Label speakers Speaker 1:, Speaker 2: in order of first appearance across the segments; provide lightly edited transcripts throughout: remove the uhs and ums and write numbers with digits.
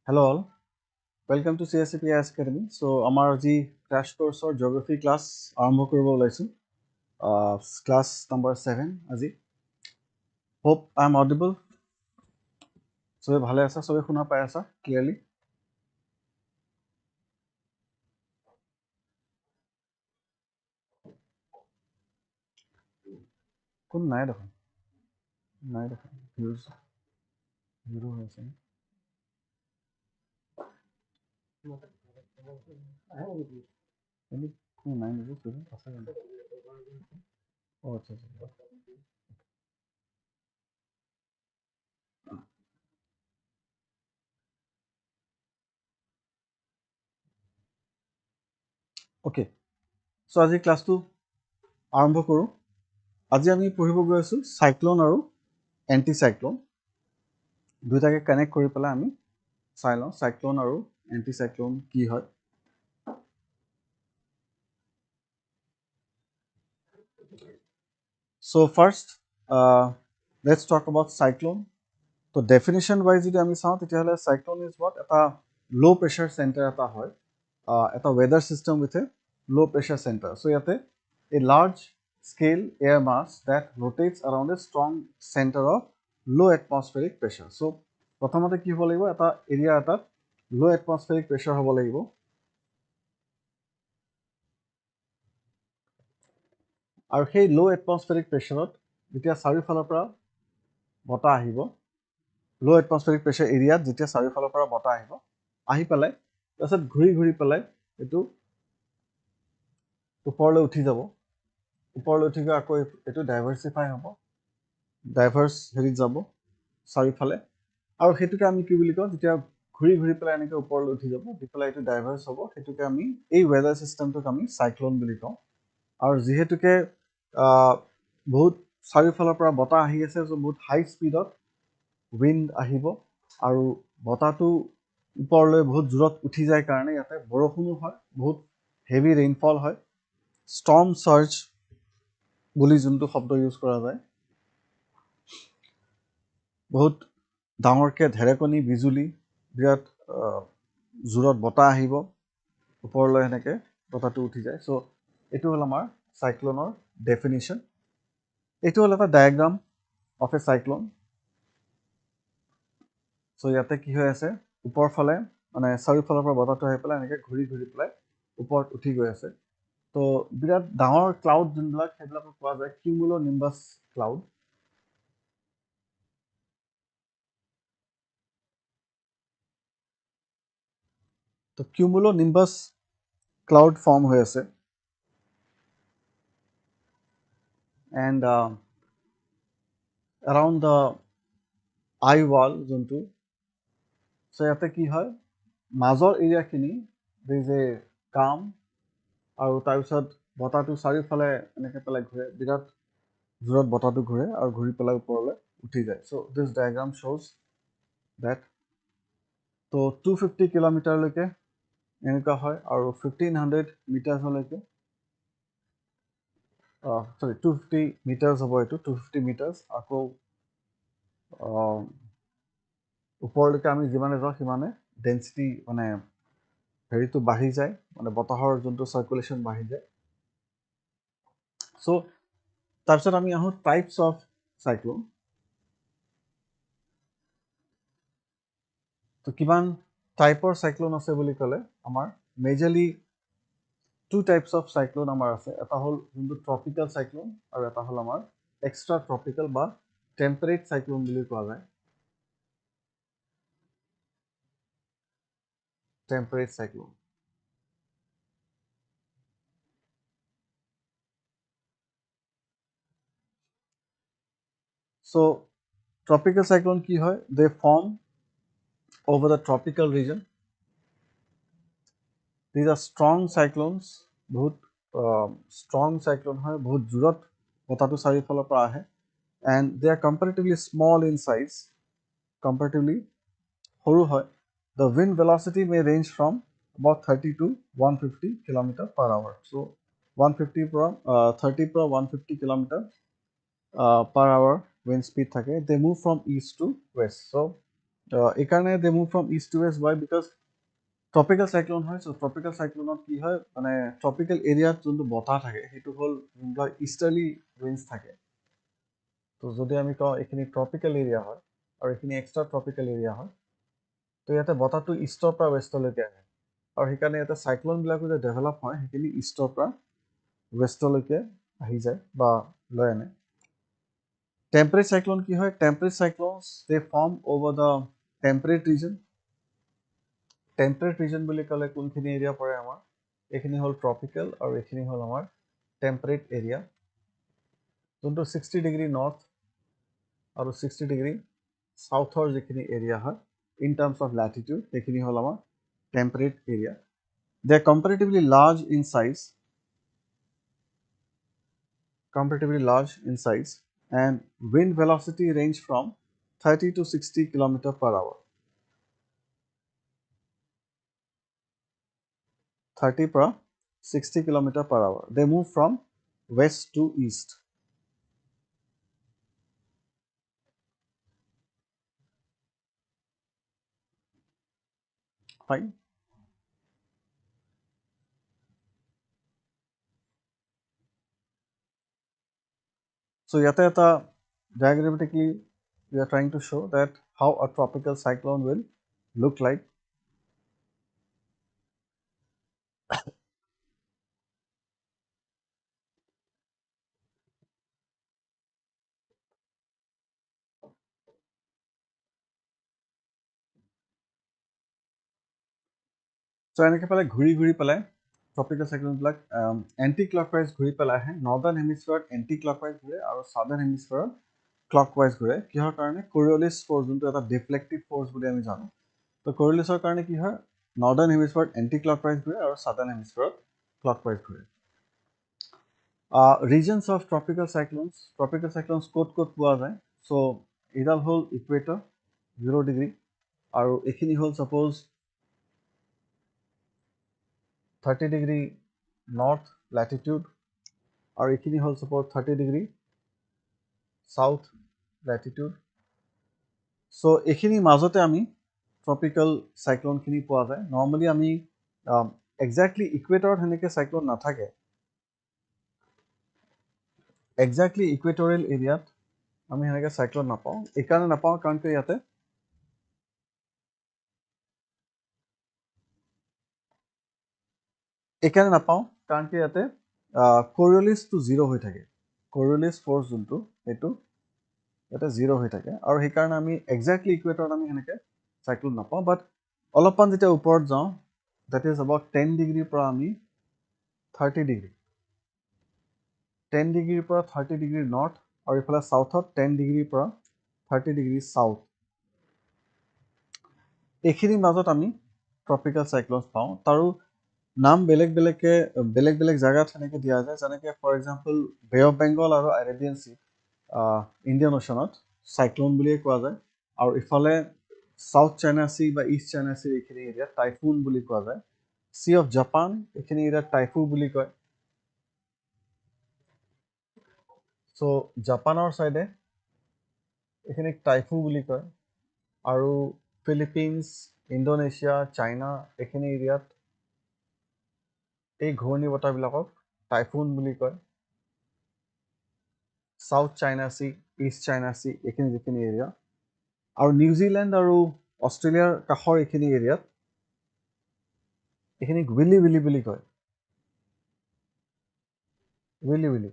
Speaker 1: Hello all, welcome to CSCP Academy. So, আমাৰ আজি crash course or geography class আৰম্ভ কৰিব ওলাইছো. Class number 7 আজি. Hope I am audible. সবে ভালে আছা, সবে শুনা পাই আছা clearly. কোন নাই দেখোন. নাই দেখোন. Zero হৈ আছে. কোন নাই নেকি? আছে জানো? আচ্ছা আচ্ছা. Okay. So, আজি ক্লাছটো আৰম্ভ কৰোঁ. আজি আমি পঢ়িব গৈ আছো সাইক্লোন আৰু এন্টি সাইক্লোন দুটাকে কানেক্ট কৰি পেলাই আমি চাই লওঁ সাইক্লোন আৰু এন্টি সাইক্লোন কি হয়. So first, let's talk about cyclone. So definition wise, যদি আমি চাওঁ তেতিয়াহ'লে cyclone is what? এটা low pressure center এটা হয়. এটা weather system with a low pressure center. So ইয়াতে a large scale air mass that rotates around a strong center of low atmospheric pressure. So প্ৰথমতে কি হ'ব লাগিব? এটা এৰিয়া এটাত low atmospheric pressure হ'ব লাগিব. আৰু সেই low atmospheric pressure যেতিয়া চাৰিওফালৰ পৰা বতাহ আহিব, লো এটমস্ফেৰিক প্ৰেছাৰ এৰিয়াত যেতিয়া চাৰিওফালৰ পৰা বতাহ আহিব, আহি পেলাই তাৰপিছত ঘূৰি ঘূৰি পেলাই এইটো ওপৰলৈ উঠি যাব, ওপৰলৈ উঠি গৈ আকৌ এইটো ডাইভাৰ্চিফাই হ'ব, ডাইভাৰ্চ হেৰিত যাব চাৰিওফালে, আৰু সেইটোকে আমি কি বুলি কওঁ? যেতিয়া ঘূৰি ঘূৰি পেলাই এনেকৈ ওপৰলৈ উঠি যাব, দি পেলাই এইটো ডাইভাৰ্চ হ'ব, সেইটোকে আমি এই ৱেডাৰ ছিষ্টেমটোক আমি চাইক্লন বুলি কওঁ. আৰু যিহেতুকে বহুত চাৰিওফালৰ পৰা বতাহ আহি আছে, বহুত হাই স্পীডত উইণ্ড আহিব আৰু বতাহটো ওপৰলৈ বহুত জোৰত উঠি যায় কাৰণে ইয়াতে বৰষুণো হয়, বহুত হেভি ৰেইনফল হয়, ষ্টৰ্ম চাৰ্জ বুলি যোনটো শব্দ ইউজ কৰা যায়, বহুত ডাঙৰকৈ ঢেৰেকনি বিজুলী, বিৰাট জোৰত বতাহ আহিব, ওপৰলৈ সেনেকৈ বতাহটো উঠি যায়. চ' এইটো হ'ল আমাৰ চাইক্লনৰ ডেফিনিশ্যন. এইটো হ'ল এটা ডায়েগ্ৰাম অফ এ চাইক্লন. চ' ইয়াতে কি হৈ আছে? ওপৰ ফালে মানে চাৰিওফালৰ পৰা বতাহটো আহি পেলাই এনেকৈ ঘূৰি ঘূৰি পেলাই ওপৰত উঠি গৈ আছে. তো বিৰাট ডাঙৰ ক্লাউড যোনবিলাক, সেইবিলাকক কোৱা যায় কিউমুলো নিম্বাছ ক্লাউড. তো কিউমুলো নিম্বাছ ক্লাউড ফৰ্ম হৈ আছে. And around the I wall যোনটো, চ' ইয়াতে কি হয়? মাজৰ এৰিয়াখিনি দেৰ ইজ এ কাম, আৰু তাৰপিছত বতাহটো চাৰিওফালে এনেকৈ পেলাই ঘূৰে, বিৰাট জোৰত বতাহটো ঘূৰে আৰু ঘূৰি পেলাই ওপৰলৈ উঠি যায়. চ' দিছ ডায়েগ্ৰাম শ্ব'জ ডেট. তো 250 কিলোমিটাৰলৈকে এনেকুৱা হয়, আৰু 1500 মিটাৰ্ছলৈকে, চৰি 250 মিটাৰ্ছ হ'ব এইটো, 250 মিটাৰ্ছ. আকৌ ওপৰলৈকে আমি যিমানে যাওঁ সিমানে ডেঞ্চিটি মানে হেৰিটো বাঢ়ি যায়, মানে বতাহৰ যোনটো চাৰ্কুলেশ্যন বাঢ়ি যায়. চ' তাৰপিছত আমি আহোঁ টাইপছ অফ চাইক্লন. তো কিমান টাইপৰ চাইক্লন আছে বুলি ক'লে, আমাৰ মেজৰলি টু টাইপছ অফ চাইক্লন আমাৰ আছে. এটা হ'ল যোনটো ট্ৰপিকেল চাইক্লন, আৰু এটা হ'ল আমাৰ এক্সট্ৰা ট্ৰপিকেল বা টেম্পাৰেট চাইক্লন বুলি কোৱা যায়. টেম্পাৰেট চাইক্লন. চ' ট্ৰপিকেল চাইক্লন কি হয়? দে form over the tropical region. These are strong cyclones, বহুত strong cyclone হয়, বহুত জোৰত বতাহটো চাৰিওফালৰ পৰা আহে, and they are comparatively small in size, comparatively সৰু হয়. The wind velocity may range from about 30 to 150 km per hour. So 150 পৰা 30 পৰা 150 km per hour wind speed থাকে. They move from east to west. So এইকাৰণে they move from east to west why because tropical cyclone হয় so' tropical চাইক্লনত কি হয় মানে tropical এৰিয়াত যোনটো বতাহ থাকে সেইটো হ'ল যোনবিলাক ইষ্টাৰ্লি উইণ্ডছ থাকে তো যদি আমি কওঁ এইখিনি ট্ৰপিকেল এৰিয়া হয় আৰু এইখিনি এক্সট্ৰা ট্ৰপিকেল এৰিয়া হয় তো ইয়াতে বতাহটো ইষ্টৰ পৰা ৱেষ্টলৈকে আহে আৰু সেইকাৰণে ইয়াতে চাইক্লনবিলাকো যে ডেভেলপ হয় সেইখিনি ইষ্টৰ পৰা ৱেষ্টলৈকে আহি যায় বা লৈ আনে টেম্পাৰেট চাইক্লন কি হয় temperate cyclones they form over the temperate region temperate region বুলি ক'লে কোনখিনি এৰিয়া পৰে আমাৰ এইখিনি হ'ল ট্ৰপিকেল আৰু এইখিনি হ'ল আমাৰ টেম্পাৰেট এৰিয়া যোনটো 60 ডিগ্ৰী নৰ্থ আৰু 60 ডিগ্ৰী সাউথৰ যিখিনি এৰিয়া হয় ইন টাৰ্মছ অফ ল্যাটিটিউড সেইখিনি হ'ল আমাৰ temperate area they are comparatively large in size and wind velocity range from 30 to 60 km per hour 30 per 60 km per hour they move from west to east fine so yata eta diagrammatically we are trying to show that how a tropical cyclone will look like so এনেকৈ পেলাই ঘূৰি ঘূৰি পেলাই tropical চাইক্লনবিলাক anti clockwise ঘূৰি পেলাই আহে northern হেমিস্ফিয়াৰত anti clockwise ঘূৰে আৰু ছাদাৰ্ণ হেমিস্ফিয়াৰত ক্লকৱাইজ ঘূৰে কিহৰ কাৰণে কৰিঅলিছ ফ'ৰ্চ যোনটো এটা ডিফ্লেক্টিভ ফ'ৰ্চ বুলি আমি জানো তো কৰিঅলিছৰ কাৰণে কি হয় নৰ্দাৰ্ণ হেমিস্ফিয়াৰত এণ্টি ক্লকৱাইজ ঘূৰে আৰু ছাদাৰ্ণ হেমিস্ফিয়াৰত ক্লকৱাইজ ঘূৰে ৰিজনছ অফ ট্ৰপিকেল চাইক্লনছ ক'ত ক'ত পোৱা যায় চ' এইডাল হ'ল ইকুৱেটৰ 0 ডিগ্ৰী আৰু এইখিনি হ'ল ছাপ'জ 30 ডিগ্ৰী নৰ্থ ল্যাটিটিউড আৰু এইখিনি হ'ল ছাপ'জ 30 ডিগ্ৰী সাউথ ল্যাটিটিউড চ' এইখিনি মাজতে আমি ট্ৰপিকেল চাইক্লনখিনি পোৱা যায় নৰ্মেলি আমি একজেক্টলি ইকুৱেটৰত সেনেকৈ চাইক্লন নাথাকে একজেক্টলি ইকুৱেটৰিয়েল এৰিয়াত আমি সেনেকৈ চাইক্লন নাপাওঁ এইকাৰণে নাপাওঁ কাৰণ কি ইয়াতে এইকাৰণে নাপাওঁ কাৰণ কি ইয়াতে কৰিঅলিছটো 0 হৈ থাকে কৰিঅলিছ ফ'ৰ্চ যোনটো সেইটো ইয়াতে 0 হৈ থাকে আৰু সেইকাৰণে আমি একজেক্টলি ইকুৱেটৰত আমি সেনেকৈ চাইক্লন নাপাওঁ বাট অলপমান যেতিয়া ওপৰত যাওঁ দেট ইজ এবাউট 10 ডিগ্ৰীৰ পৰা আমি 30 ডিগ্ৰী 10 ডিগ্ৰীৰ পৰা 30 ডিগ্ৰী নৰ্থ আৰু ইফালে সাউথত 10 ডিগ্ৰীৰ পৰা 30 ডিগ্ৰী সাউথ এইখিনিৰ মাজত আমি ট্ৰপিকেল চাইক্লনছ পাওঁ তাৰো নাম বেলেগ বেলেগ জেগাত সেনেকৈ দিয়া যায় যেনেকৈ for example Bay of Bengal আৰু আৰেবিয়ান চি ইণ্ডিয়ান অ'চনত চাইক্লন বুলিয়ে কোৱা যায় আৰু ইফালে সাউথ চাইনা চি বা ইষ্ট চাইনা চিৰ এইখিনি এৰিয়াত টাইফুন বুলি কোৱা যায় চি অফ জাপান এইখিনি এৰিয়াত টাইফু বুলি কয় চ' জাপানৰ ছাইডে এইখিনিক টাইফু বুলি কয় আৰু ফিলিপিনছ ইণ্ডোনেছিয়া চাইনা এইখিনি এৰিয়াত এই ঘূৰ্ণী বতাহবিলাকক টাইফুন বুলি কয় south China Sea East China C এইখিনি যিখিনি এৰিয়া আৰু নিউজিলেণ্ড আৰু অষ্ট্ৰেলিয়াৰ কাষৰ এইখিনি এৰিয়াত এইখিনিক উইলি উইলি বুলি কয় উইলি উইলি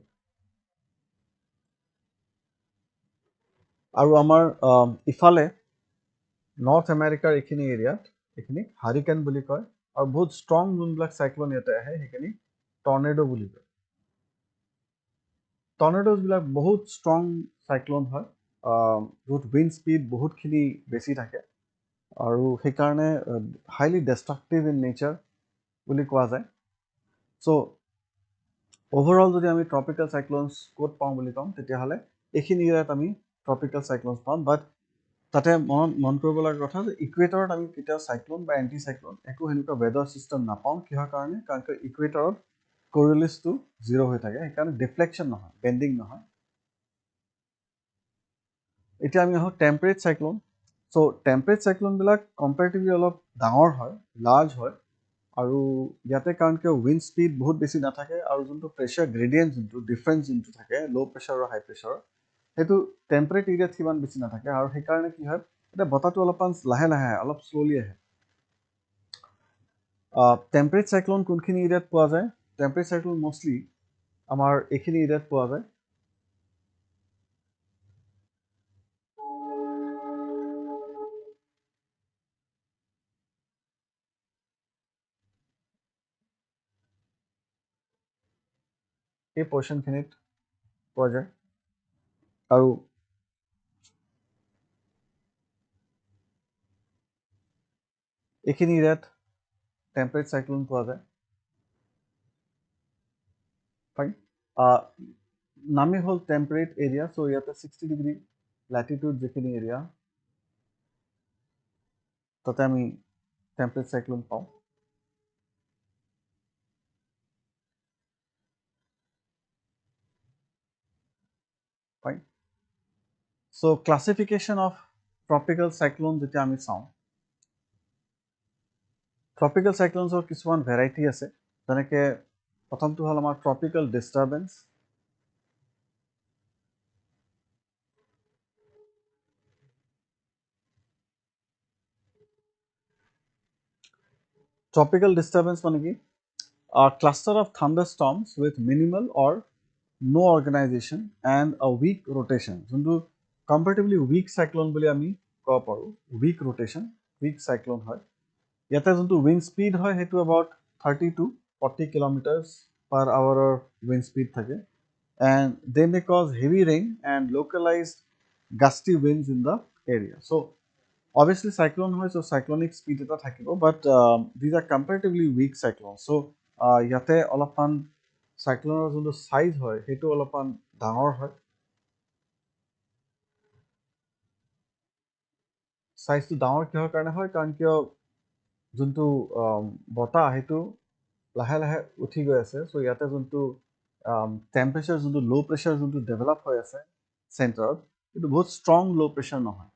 Speaker 1: আৰু আমাৰ ইফালে নৰ্থ আমেৰিকাৰ এইখিনি এৰিয়াত এইখিনিক হাৰিকেন বুলি কয় আৰু বহুত ষ্ট্ৰং যোনবিলাক চাইক্লন ইয়াতে আহে সেইখিনি টৰ্নেডো বুলি কয় টৰ্নেডোজবিলাক বহুত ষ্ট্ৰং চাইক্লন হয় য'ত উইণ্ড স্পীড বহুতখিনি বেছি থাকে আৰু সেইকাৰণে হাইলি ডেষ্ট্ৰাকটিভ ইন নেচাৰ বুলি কোৱা যায় চ' অভাৰঅল যদি আমি ট্ৰপিকেল চাইক্লনছ ক'ত পাওঁ বুলি কওঁ তেতিয়াহ'লে এইখিনি এৰিয়াত আমি ট্ৰপিকেল চাইক্লনছ পাওঁ বাট তাতে মন কৰিব লগা কথা যে ইকুৱেটৰত আমি কেতিয়াও চাইক্লন বা এণ্টি চাইক্লন একো সেনেকুৱা ৱেডাৰ ছিষ্টেম নাপাওঁ কিহৰ কাৰণে কাৰণ ইকুৱেটৰত কৰিঅলিছটো 0 হৈ থাকে সেইকাৰণে ডিফ্লেকশ্যন নহয় বেণ্ডিং নহয় এতিয়া আমি আহোঁ টেম্পাৰেট চাইক্লন চ' টেম্পাৰেট চাইক্লনবিলাক কম্পেৰেটিভলি অলপ ডাঙৰ হয়, লাৰ্জ হয়, আৰু ইয়াতে কাৰণ কিয় উইণ্ড স্পীড বহুত বেছি নাথাকে আৰু যোনটো প্ৰেছাৰ গ্ৰেডিয়েণ্ট যোনটো ডিফাৰেঞ্চ যোনটো থাকে ল' প্ৰেছাৰ আৰু হাই প্ৰেছাৰৰ সেইটো টেম্পাৰেট এৰিয়াত সিমান বেছি নাথাকে আৰু সেইকাৰণে কি হয় এতিয়া বতাহটো অলপমান লাহে লাহে আহে, অলপ শ্ল'লি আহে। টেম্পাৰেট চাইক্লন কোনখিনি এৰিয়াত পোৱা যায়? টেম্পাৰেট চাইক্লন মষ্টলি আমাৰ এইখিনি এৰিয়াত পোৱা যায়। এই পৰ্চনখিনিত পোৱা যায় আৰু এইখিনি এৰিয়াত টেম্পাৰেট চাইক্লন পোৱা যায়। ফাইন। নামেই হ'ল টেম্পাৰেট এৰিয়া, চ' ইয়াতে 60 ডিগ্ৰী লেটিটিউড যিখিনি এৰিয়া তাতে আমি টেম্পাৰেট চাইক্লন পাওঁ। Fine. So' classification of tropical cyclone যেতিয়া আমি চাওঁ, ট্ৰপিকেল চাইক্লনছৰ কিছুমান ভেৰাইটি আছে, যেনেকৈ প্ৰথমটো হ'ল আমাৰ ট্ৰপিকেল ডিষ্টাৰবেঞ্চ। ট্ৰপিকেল ডিষ্টাৰবেঞ্চ মানে কি? Cluster of thunderstorms with minimal or no organization and a weak rotation. যোনটো comparatively weak cyclone বুলি আমি ক'ব পাৰোঁ, weak rotation, weak cyclone হয়। ইয়াতে যোনটো wind speed হয় সেইটো about 30 to 40 kilometers per hour wind speed থাকে, and they may cause heavy rain and localized gusty winds in the area. So obviously cyclone হয়, so cyclonic speed এটা থাকিব, but these are comparatively weak cyclones. So ইয়াতে অলপমান চাইক্লনৰ যোনটো size হয় সেইটো অলপমান ডাঙৰ হয়। চাইজটো ডাঙৰ কিহৰ কাৰণে হয়? কাৰণ কিয় যোনটো বতাহ সেইটো লাহে লাহে উঠি গৈ আছে, চ' ইয়াতে যোনটো টেম্পাৰেচাৰ যোনটো ল' প্ৰেছাৰ যোনটো ডেভেলপ হৈ আছে চেণ্টাৰত, সেইটো বহুত ষ্ট্ৰং ল' প্ৰেছাৰ নহয়,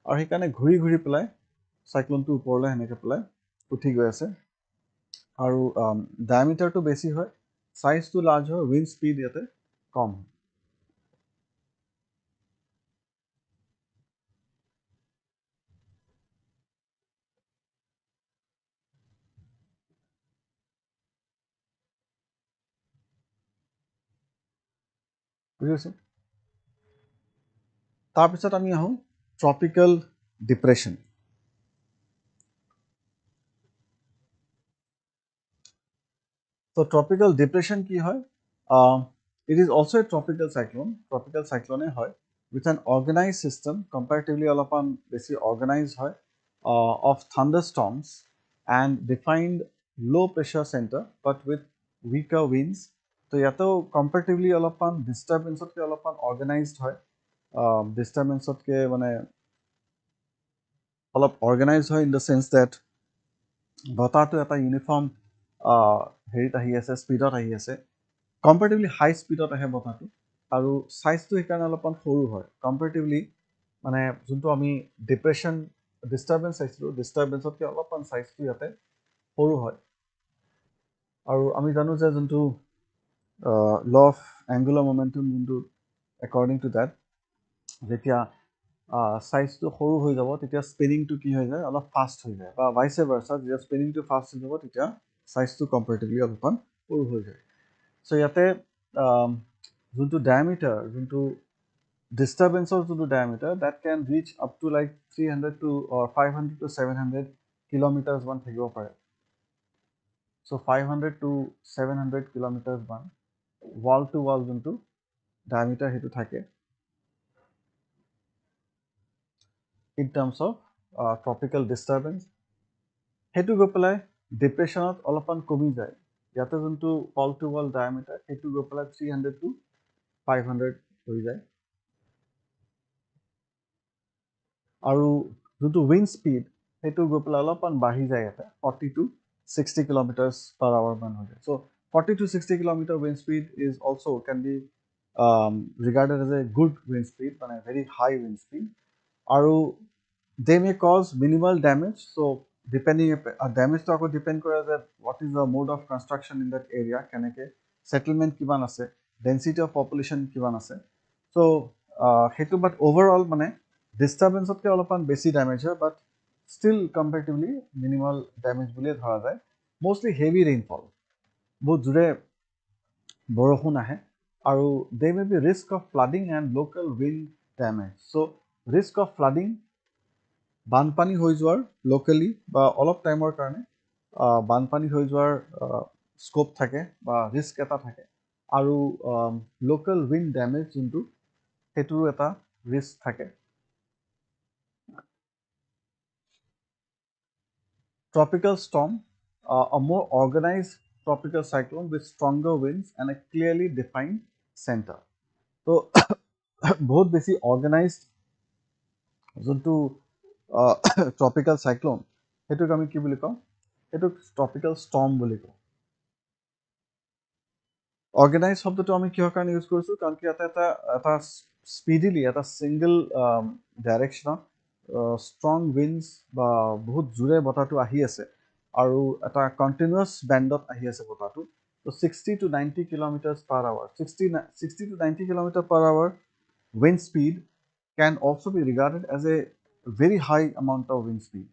Speaker 1: আৰু সেইকাৰণে ঘূৰি ঘূৰি পেলাই চাইক্লনটো ওপৰলৈ সেনেকৈ পেলাই উঠি গৈ আছে, আৰু ডায়ামিটাৰটো বেছি হয়, চাইজটো লাৰ্জ হয়, উইণ্ড স্পীড ইয়াতে কম হয়। বুজিছোঁ। তাৰপিছত আমি আহোঁ tropical depression. So tropical depression কি হয়? It is also a tropical cyclone. Tropical cyclone হয় with an organized system, comparatively অলপমান বেছি organized হয়, of thunderstorms and defined low pressure center but with weaker winds. তো ইয়াতেও comparatively অলপমান ডিষ্টাৰবেঞ্চতকৈ অলপমান organized হয়, ডিষ্টাৰবেঞ্চতকৈ মানে অলপ organized হয় in the sense that বতাহটো এটা ইউনিফৰ্ম হেৰিত আহি আছে, স্পীডত আহি আছে, কম্পেৰেটিভলি হাই স্পীডত আহে বতাহটো, আৰু চাইজটো সেইকাৰণে অলপমান সৰু হয় কম্পেৰেটিভলি, মানে যোনটো আমি ডিপ্ৰেশ্যন ডিষ্টাৰবেঞ্চ চাইছিলোঁ, ডিষ্টাৰবেঞ্চতকৈ অলপমান চাইজটো ইয়াতে সৰু হয়। আৰু আমি জানো যে যোনটো ল অফ এংগুলাৰ মমেণ্টাম, যোনটো একৰ্ডিং টু ডেট যেতিয়া চাইজটো সৰু হৈ যাব তেতিয়া স্পিনিংটো কি হৈ যায়, অলপ ফাষ্ট হৈ যায়, বা ভাইচে ভাৰ্চা, যেতিয়া স্পিনিংটো ফাষ্ট হৈ যাব তেতিয়া চাইজটো কম্পেৰেটিভলি অলপমান সৰু হৈ যায়। চ' ইয়াতে যোনটো ডায়ামিটাৰ, যোনটো ডিষ্টাৰবেঞ্চৰ যোনটো diameter, that can reach up to like 300 to or 500 to 700 kilometres মান থাকিব পাৰে। চ' 500 to 700 কিলোমিটাৰ্ছ মান ৱাল টু ৱাল যোনটো ডায়ামিটাৰ সেইটো থাকে in terms of tropical disturbance। সেইটো গৈ পেলাই ডিপ্ৰেশ্যনত অলপমান কমি যায়, ইয়াতে যোনটো ৱাল টু ৱাল ডায়ামিটাৰ সেইটো গৈ পেলাই 300 to 500 হৈ যায়, আৰু যোনটো উইণ্ড স্পীড সেইটো গৈ পেলাই অলপমান বাঢ়ি যায়, ইয়াতে 40 to 60 কিলোমিটাৰ্ছ পাৰ আৱাৰ মান হৈ যায়। So' 40 to 60 kilometre wind speed is also' can be regarded as a good wind speed, মানে ভেৰি হাই উইণ্ড স্পীড। আৰু they may cause minimal damage. So depending damage to depend কৰে যে what is the mode of construction in that area, কেনেকে settlement কিমান আছে, density of population কিমান আছে. So হেতু but overall মানে disturbance তকে অলপমান বেছি damage হয়, but still comparatively minimal damage বুলিয়ে ধৰা যায়. Mostly heavy rainfall, বহুত জোৰে বৰষুণ আহে, আৰু there may be risk of flooding and local wind damage. So risk of flooding, বানপানী হৈ যোৱাৰ লোকেলি বা অলপ টাইমৰ কাৰণে বানপানী হৈ যোৱাৰ স্কোপ থাকে বা ৰিস্ক এটা থাকে, আৰু লোকেল উইণ্ড ডেমেজ যোনটো সেইটোৰো এটা ৰিস্ক থাকে. Tropical storm, a more organized tropical cyclone with stronger winds and a clearly defined center. So বহুত বেছি organized যোনটো ট্ৰপিকেল চাইক্লোন, সেইটোক আমি কি বুলি কওঁ, সেইটোক ট্ৰপিকেল ষ্টৰ্ম বুলি কওঁ. অৰ্গেনাইজ শব্দটো আমি কিহৰ কাৰণে ইউজ কৰিছোঁ, কাৰণ কি ইয়াতে এটা স্পীডিলি এটা ছিংগল ডাইৰেকশ্যনত ষ্ট্ৰং উইণ্ডছ বা বহুত জোৰে বতাহটো আহি আছে, আৰু এটা কণ্টিনিউৱাছ বেণ্ডত আহি আছে বতাহটো. তো 60 to 90 kilometers per hour, 60 to 90 kilometers per hour wind speed can also be regarded as a very high amount of wind speed.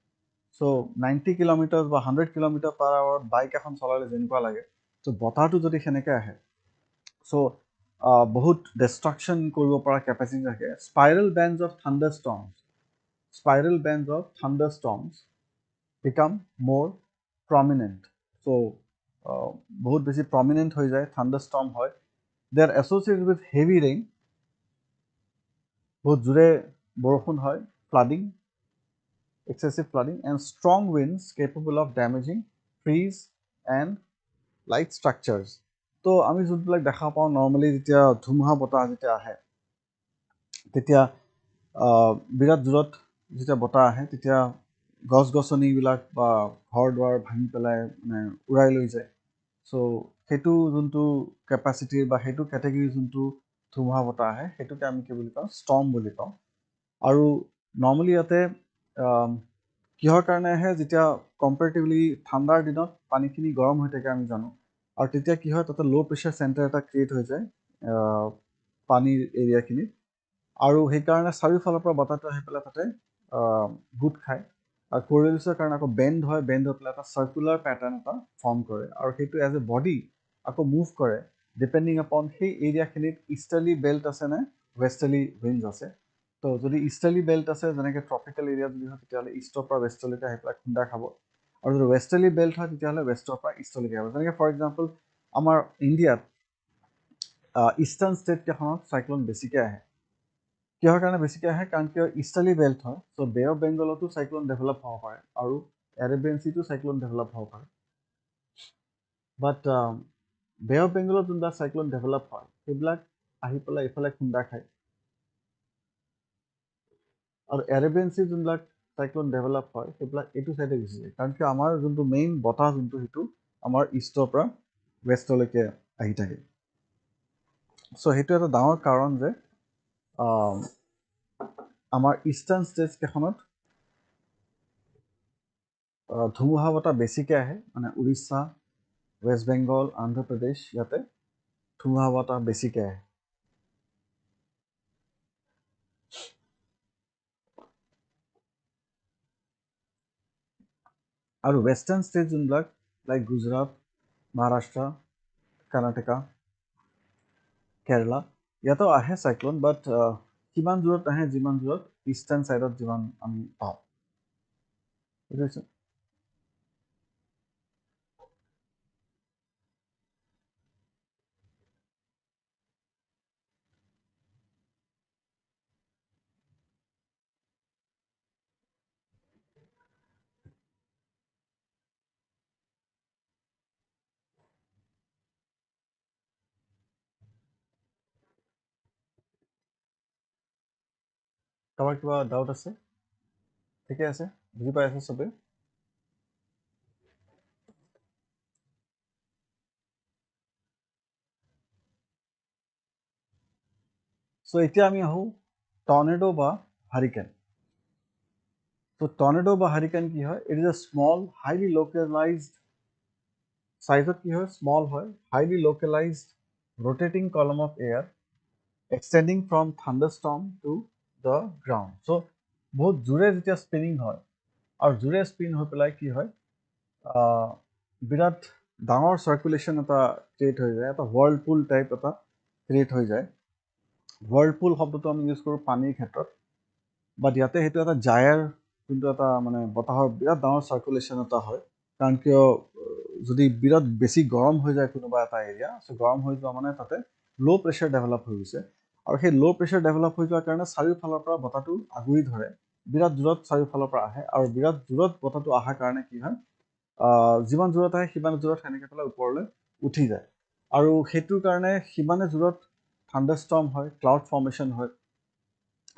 Speaker 1: So 90 kilometers বা 100 kilometers per hour বাইক এখন চলালে যেনেকুৱা লাগে, তো বতাহটো যদি সেনেকৈ আহে, so বহুত destruction কৰিব পৰা capacity থাকে. Spiral bands of thunderstorms become more prominent. So বহুত বেছি prominent হৈ যায়, thunderstorm হয়. They are associated with heavy rain, বহুত জোৰে বৰষুণ হয়, excessive flooding, and strong winds capable of damaging trees and light structures. তো আমি যোনবিলাক দেখা পাওঁ নৰ্মেলি, যেতিয়া ধুমুহা বতাহ যেতিয়া আহে, তেতিয়া বিৰাট জোৰত যেতিয়া বতাহ আহে, তেতিয়া গছ গছনিবিলাক বা ঘৰ দুৱাৰ ভাঙি পেলাই মানে উৰাই লৈ যায়. চ' সেইটো যোনটো কেপাচিটিৰ বা সেইটো কেটেগৰীৰ যোনটো ধুমুহা বতাহ আহে, সেইটোকে আমি কি বুলি কওঁ, ষ্টৰ্ম বুলি কওঁ. আৰু নৰ্মেলি ইয়াতে কিহৰ কাৰণে আহে, যেতিয়া কম্পেৰেটিভলি ঠাণ্ডাৰ দিনত পানীখিনি গৰম হৈ থাকে আমি জানো, আৰু তেতিয়া কি হয়, তাতে ল' প্ৰেছাৰ চেণ্টাৰ এটা ক্ৰিয়েট হৈ যায় পানীৰ এৰিয়াখিনিত, আৰু সেইকাৰণে চাৰিওফালৰ পৰা বতাহটো আহি পেলাই তাতে গোট খায়, আৰু কৰিয়েলিছৰ কাৰণে আকৌ বেণ্ড হৈ পেলাই এটা চাৰ্কুলাৰ পেটাৰ্ণ এটা ফৰ্ম কৰে, আৰু সেইটো এজ এ বডি আকৌ মুভ কৰে ডিপেণ্ডিং আপন সেই এৰিয়াখিনিত ইষ্টাৰ্লি বেল্ট আছে নে ৱেষ্টাৰ্লি উইণ্ডছ আছে. তো যদি ইষ্টাৰ্লি বেল্ট আছে, যেনেকৈ ট্ৰপিকেল এৰিয়া যদি হয়, তেতিয়াহ'লে ইষ্টৰ পৰা ৱেষ্টাৰ্লিকে আহি পেলাই খুন্দা খাব, আৰু যদি ৱেষ্টাৰ্লি বেল্ট হয়, তেতিয়াহ'লে ৱেষ্টৰ পৰা ইষ্টলৈকে আহিব. যেনেকৈ ফৰ এক্সাম্পল আমাৰ ইণ্ডিয়াত ইষ্টাৰ্ণ ষ্টেট কেইখনত চাইক্লন বেছিকৈ আহে. কিহৰ কাৰণে বেছিকৈ আহে, কাৰণ কিয় ইষ্টাৰ্লি বেল্ট হয়. চ' বে অফ বেংগলতো চাইক্লন ডেভেলপ হ'ব পাৰে, আৰু এৰেবিয়ান চিটো চাইক্লন ডেভেলপ হ'ব পাৰে. বাট বে অফ বেংগলত যোনবিলাক চাইক্লন ডেভেলপ হয়, সেইবিলাক আহি পেলাই এইফালে খুন্দা খায়, আৰু এৰেবিয়ান চি যোনবিলাক চাইক্লন ডেভেলপ হয়, সেইবিলাক এইটো চাইডে গুচি যায়, কাৰণ কিয় আমাৰ যোনটো মেইন বতাহ যোনটো, সেইটো আমাৰ ইষ্টৰ পৰা ৱেষ্টলৈকে আহি থাকে. চ' সেইটো এটা ডাঙৰ কাৰণ যে আমাৰ ইষ্টাৰ্ণ ষ্টেটছ কেইখনত ধুমুহা বতাহ বেছিকৈ আহে, মানে উৰিষ্যা, ৱেষ্ট বেংগল, অন্ধ্ৰপ্ৰদেশ, ইয়াতে ধুমুহা বতাহ বেছিকৈ আহে. আৰু ৱেষ্টাৰ্ণ ষ্টেট যোনবিলাক লাইক গুজৰাট, মহাৰাষ্ট্ৰ, কৰ্ণাটকা, কেৰেলা, ইয়াতো আহে চাইক্লন, বাট কিমান দূৰত আহে, যিমান দূৰত ইষ্টাৰ্ণ ছাইডত যিমান আমি পাওঁ, বুজিছোঁ. কাৰোবাৰ কিবা ডাউট আছে? ঠিকে আছে, বুজি পাই আছে চবে? চ' এতিয়া আমি আহোঁ টৰ্নেডো বা হাৰিকেন. So tornado বা hurricane কি হয়, it is a small highly localized size কি হয়, small হয়, highly localized rotating column of air extending from thunderstorm to the ground. So বহুত জোৰে যেতিয়া স্পিনিং হয় আৰু জোৰে স্পিন হৈ পেলাই কি হয়, বিৰাট ডাঙৰ চাৰ্কুলেশ্যন এটা ক্ৰিয়েট হৈ যায়, এটা ৱৰ্লপুল টাইপ এটা ক্ৰিয়েট হৈ যায়। ৱৰ্লপুল শব্দটো আমি ইউজ কৰোঁ পানীৰ ক্ষেত্ৰত, বাট ইয়াতে সেইটো এটা জায়াৰ যোনটো এটা মানে বতাহৰ বিৰাট ডাঙৰ চাৰ্কুলেশ্যন এটা হয়। কাৰণ কিয় যদি বিৰাট বেছি গৰম হৈ যায় কোনোবা এটা এৰিয়া, চ' গৰম হৈ যোৱা মানে তাতে ল' প্ৰেছাৰ ডেভেলপ হৈ গৈছে, আৰু সেই ল' প্ৰেছাৰ ডেভেলপ হৈ যোৱাৰ কাৰণে চাৰিওফালৰ পৰা বতাহটো আগুৰি ধৰে, বিৰাট দূৰত চাৰিওফালৰ পৰা আহে, আৰু বিৰাট দূৰত বতাহটো অহাৰ কাৰণে কি হয়, যিমান দূৰত আহে সিমান দূৰত সেনেকৈ পেলাই ওপৰলৈ উঠি যায়, আৰু সেইটোৰ কাৰণে সিমানে দূৰত থাণ্ডাৰষ্টৰ্ম হয়, ক্লাউড ফৰ্মেশ্যন হয়।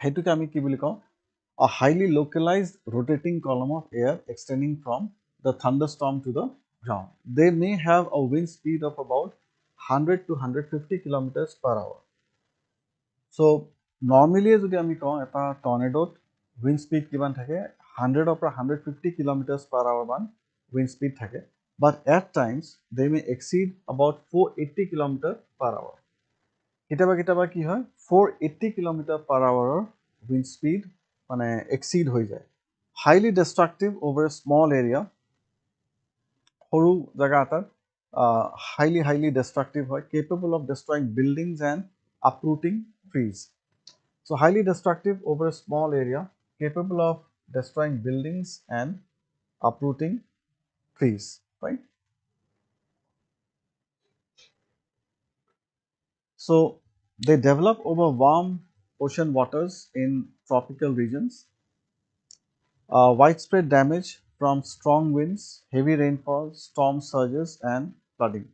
Speaker 1: সেইটোকে আমি কি বুলি কওঁ, a highly localized rotating column of air extending from the thunderstorm to the ground. They may have a wind speed of about 100 to 150 kilometers per hour. So normally যদি আমি কওঁ এটা টৰ্নেডোত wind speed কিমান থাকে, 100 পৰা 150 kilometers per hour মান wind speed থাকে, but at times they may exceed about 480 kilometers per hour. কেতিয়াবা কেতিয়াবা কি হয়, 480 kilometers per hour wind speed মানে exceed হৈ যায়। Highly destructive over a small area, সৰু জায়গা এটাত highly destructive হয়, capable of destroying buildings and uprooting trees. So highly destructive over a small area, capable of destroying buildings and uprooting trees, right? So they develop over warm ocean waters in tropical regions. Widespread damage from strong winds, heavy rainfall, storm surges, and flooding.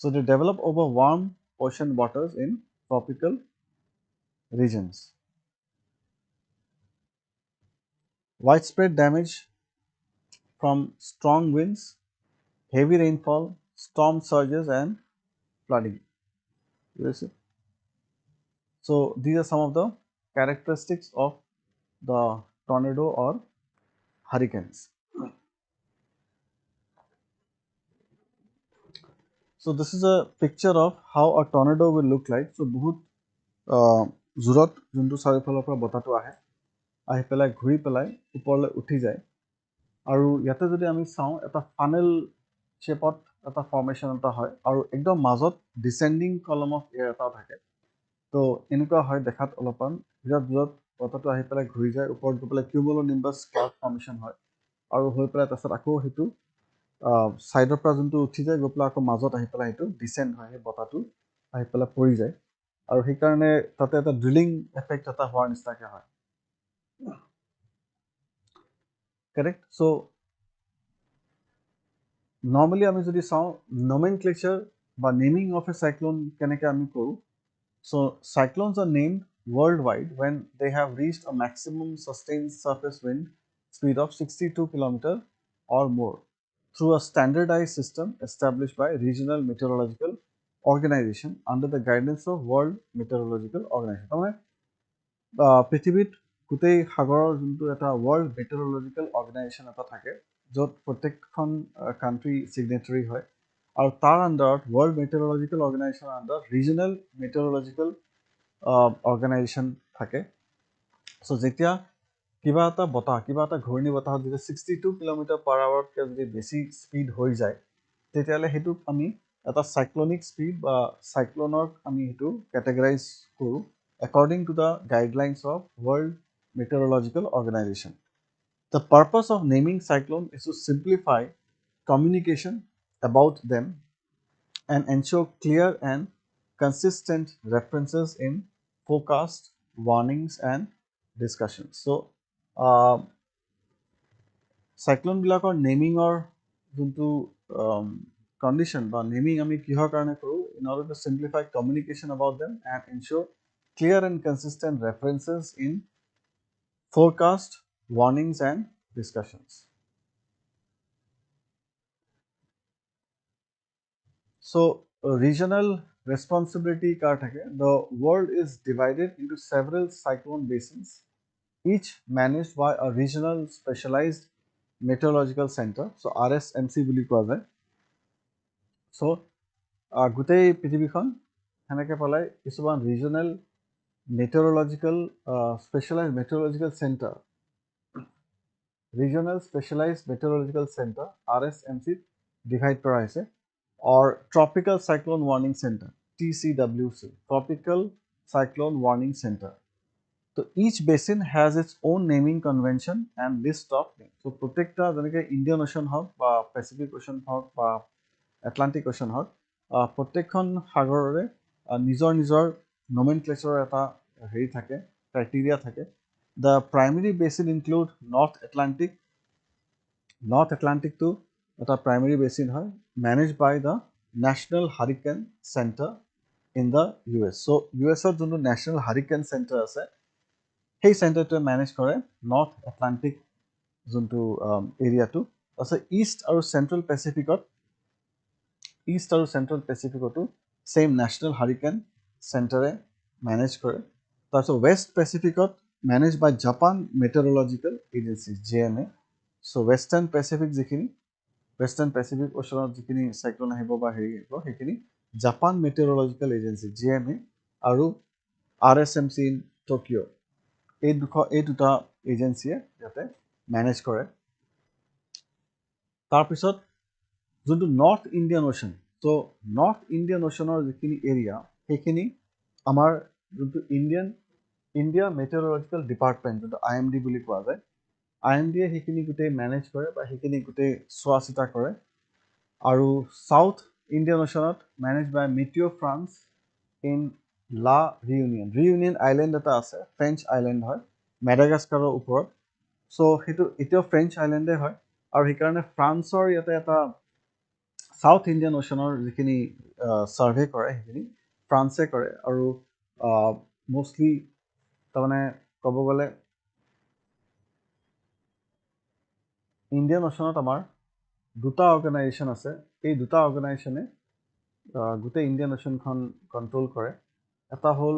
Speaker 1: So they develop over warm ocean waters in tropical regions. Widespread damage from strong winds, heavy rainfall, storm surges, and flooding. So these are some of the characteristics of the tornado or hurricanes. So this is a picture of how a tornado will look like. So বহুত জোৰত যোনটো চাৰিওফালৰ পৰা বতাহটো আহে, আহি পেলাই ঘূৰি পেলাই ওপৰলৈ উঠি যায়, আৰু ইয়াতে যদি আমি চাওঁ এটা ফানেল শ্বেপত এটা ফৰ্মেশ্যন এটা হয়, আৰু একদম মাজত ডিচেণ্ডিং কলম অফ এয়াৰ এটাও থাকে। তো এনেকুৱা হয় দেখাত অলপমান, বিৰাট দূৰত বতাহটো আহি পেলাই ঘূৰি যায়, ওপৰত গৈ পেলাই কিউমুলোনিম্বাছ ক্লাউড ফৰ্মেশ্যন হয়, আৰু হৈ পেলাই তাৰপিছত আকৌ সেইটো ছাইডৰ পৰা যোনটো উঠি যায় গৈ পেলাই আকৌ মাজত আহি পেলাই সেইটো ডিচেণ্ড হয়, সেই বতাহটো আহি পেলাই পৰি যায়, আৰু সেইকাৰণে তাতে এটা ড্ৰিলিং এফেক্ট এটা হোৱাৰ নিচিনাকৈ হয়। কাৰেক্ট? চ' নৰ্মেলি আমি যদি চাওঁ নমেনক্লেচাৰ বা নেমিং অফ এ চাইক্লোন কেনেকৈ আমি কৰোঁ। So cyclones are named worldwide when they have reached a maximum sustained surface wind speed of 62 km or more through a standardized system established by regional meteorological organization under the guidance of World Meteorological Organization. তাৰমানে পৃথিৱীত গোটেই সাগৰৰ যোনটো এটা world মেটেৰলজিকেল organisation এটা থাকে, য'ত প্ৰত্যেকখন কাণ্ট্ৰি চিগনেটৰী হয়, আৰু তাৰ আণ্ডাৰত ৱৰ্ল্ড মেটেৰলজিকেল অৰ্গেনাইজেশ্যনৰ আণ্ডাৰত ৰিজনেল মেটেৰলজিকেল অৰ্গেনাইজেশ্যন থাকে। চ' যেতিয়া কিবা এটা বতাহ, কিবা এটা ঘূৰ্ণী বতাহত যেতিয়া 62 কিলোমিটাৰ পাৰ আৱাৰতকৈ যদি বেছি স্পীড হৈ যায়, তেতিয়াহ'লে সেইটোক আমি এটা চাইক্লনিক স্পীড বা চাইক্লনৰ আমি সেইটো কেটেগৰাইজ কৰোঁ according to the guidelines of World Meteorological Organization. The purpose of naming cyclone is to simplify communication about them and ensure clear and consistent references in forecast, warnings, and discussions. So, cyclone বিলাকৰ নেমিঙৰ যোনটো condition বা naming আমি কিহৰ কাৰণে কৰোঁ, in order to simplify communication about them and ensure clear and consistent references in forecast, warnings, and discussions. So regional responsibility কাৰ থাকে, the world is divided into several cyclone basins, each managed by a regional specialized meteorological center. So RSMC বুলি কোৱা যায়. So গোটেই পৃথিৱীখন সেনেকৈ পেলাই কিছুমান regional meteorological specialized meteorological center, regional specialized meteorological center RSMC divide কৰা হৈছে, or tropical cyclone warning center TCWC, tropical cyclone warning center. So each basin has its own naming convention and list of names. So প্ৰত্যেকটা যেনেকৈ Indian অ'চন হওক বা Pacific অ'চন হওক বা এটলাণ্টিক অ'চন হওক, প্ৰত্যেকখন সাগৰৰে নিজৰ নিজৰ নমেনক্লেচাৰৰ এটা হেৰি থাকে, ক্ৰাইটেৰিয়া থাকে. The primary basin include North Atlantic. North Atlantic to এটা primary basin হয়, managed by the National Hurricane Center in the US. So US ৰ যোনটো National Hurricane Center আছে, সেই চেণ্টাৰটোৱে মেনেজ কৰে নৰ্থ এটলাণ্টিক যোনটো এৰিয়াটো আছে. ইষ্ট আৰু চেণ্ট্ৰেল পেচিফিকতো ছেইম নেশ্যনেল হাৰিকেন চেণ্টাৰে মেনেজ কৰে. তাৰপিছত ৱেষ্ট পেচিফিকত manage by Japan Meteorological Agency JMA. So' western Pacific অ'চনত যিখিনি চাইক্লন আহিব বা হেৰি আহিব, সেইখিনি জাপান মেটেৰলজিকেল এজেঞ্চি JMA আৰু RSMC ইন টকিঅ', এই দুটা এজেঞ্চিয়ে ইয়াতে মেনেজ কৰে. তাৰপিছত যোনটো North Indian Ocean, so' North Indian অ'চনৰ যিখিনি এৰিয়া, সেইখিনি আমাৰ যোনটো ইণ্ডিয়া মেটেৰলজিকেল ডিপাৰ্টমেণ্ট, যোনটো IMD বুলি কোৱা যায়, IMDয়ে সেইখিনি গোটেই মেনেজ কৰে বা সেইখিনি গোটেই চোৱা চিতা কৰে. আৰু চাউথ ইণ্ডিয়ান অ'চনত manage by Meteo' France in La Reunion Island এটা আছে, ফ্ৰেঞ্চ আইলেণ্ড হয় মেডাগাস্কাৰৰ ওপৰত. চ' সেইটো এতিয়াও ফ্ৰেঞ্চ আইলেণ্ডে হয়, আৰু সেইকাৰণে ফ্ৰান্সৰ ইয়াতে এটা চাউথ ইণ্ডিয়ান অ'চনৰ যিখিনি ছাৰ্ভে কৰে সেইখিনি ফ্ৰান্সে কৰে. আৰু মষ্টলি তাৰমানে ক'ব গ'লে ইণ্ডিয়ান অ'চনত আমাৰ দুটা অৰ্গেনাইজেশ্যন আছে. এই দুটা অৰ্গেনাইজেশ্যনে গোটেই ইণ্ডিয়ান অ'চনখন কণ্ট্ৰল কৰে. এটা হ'ল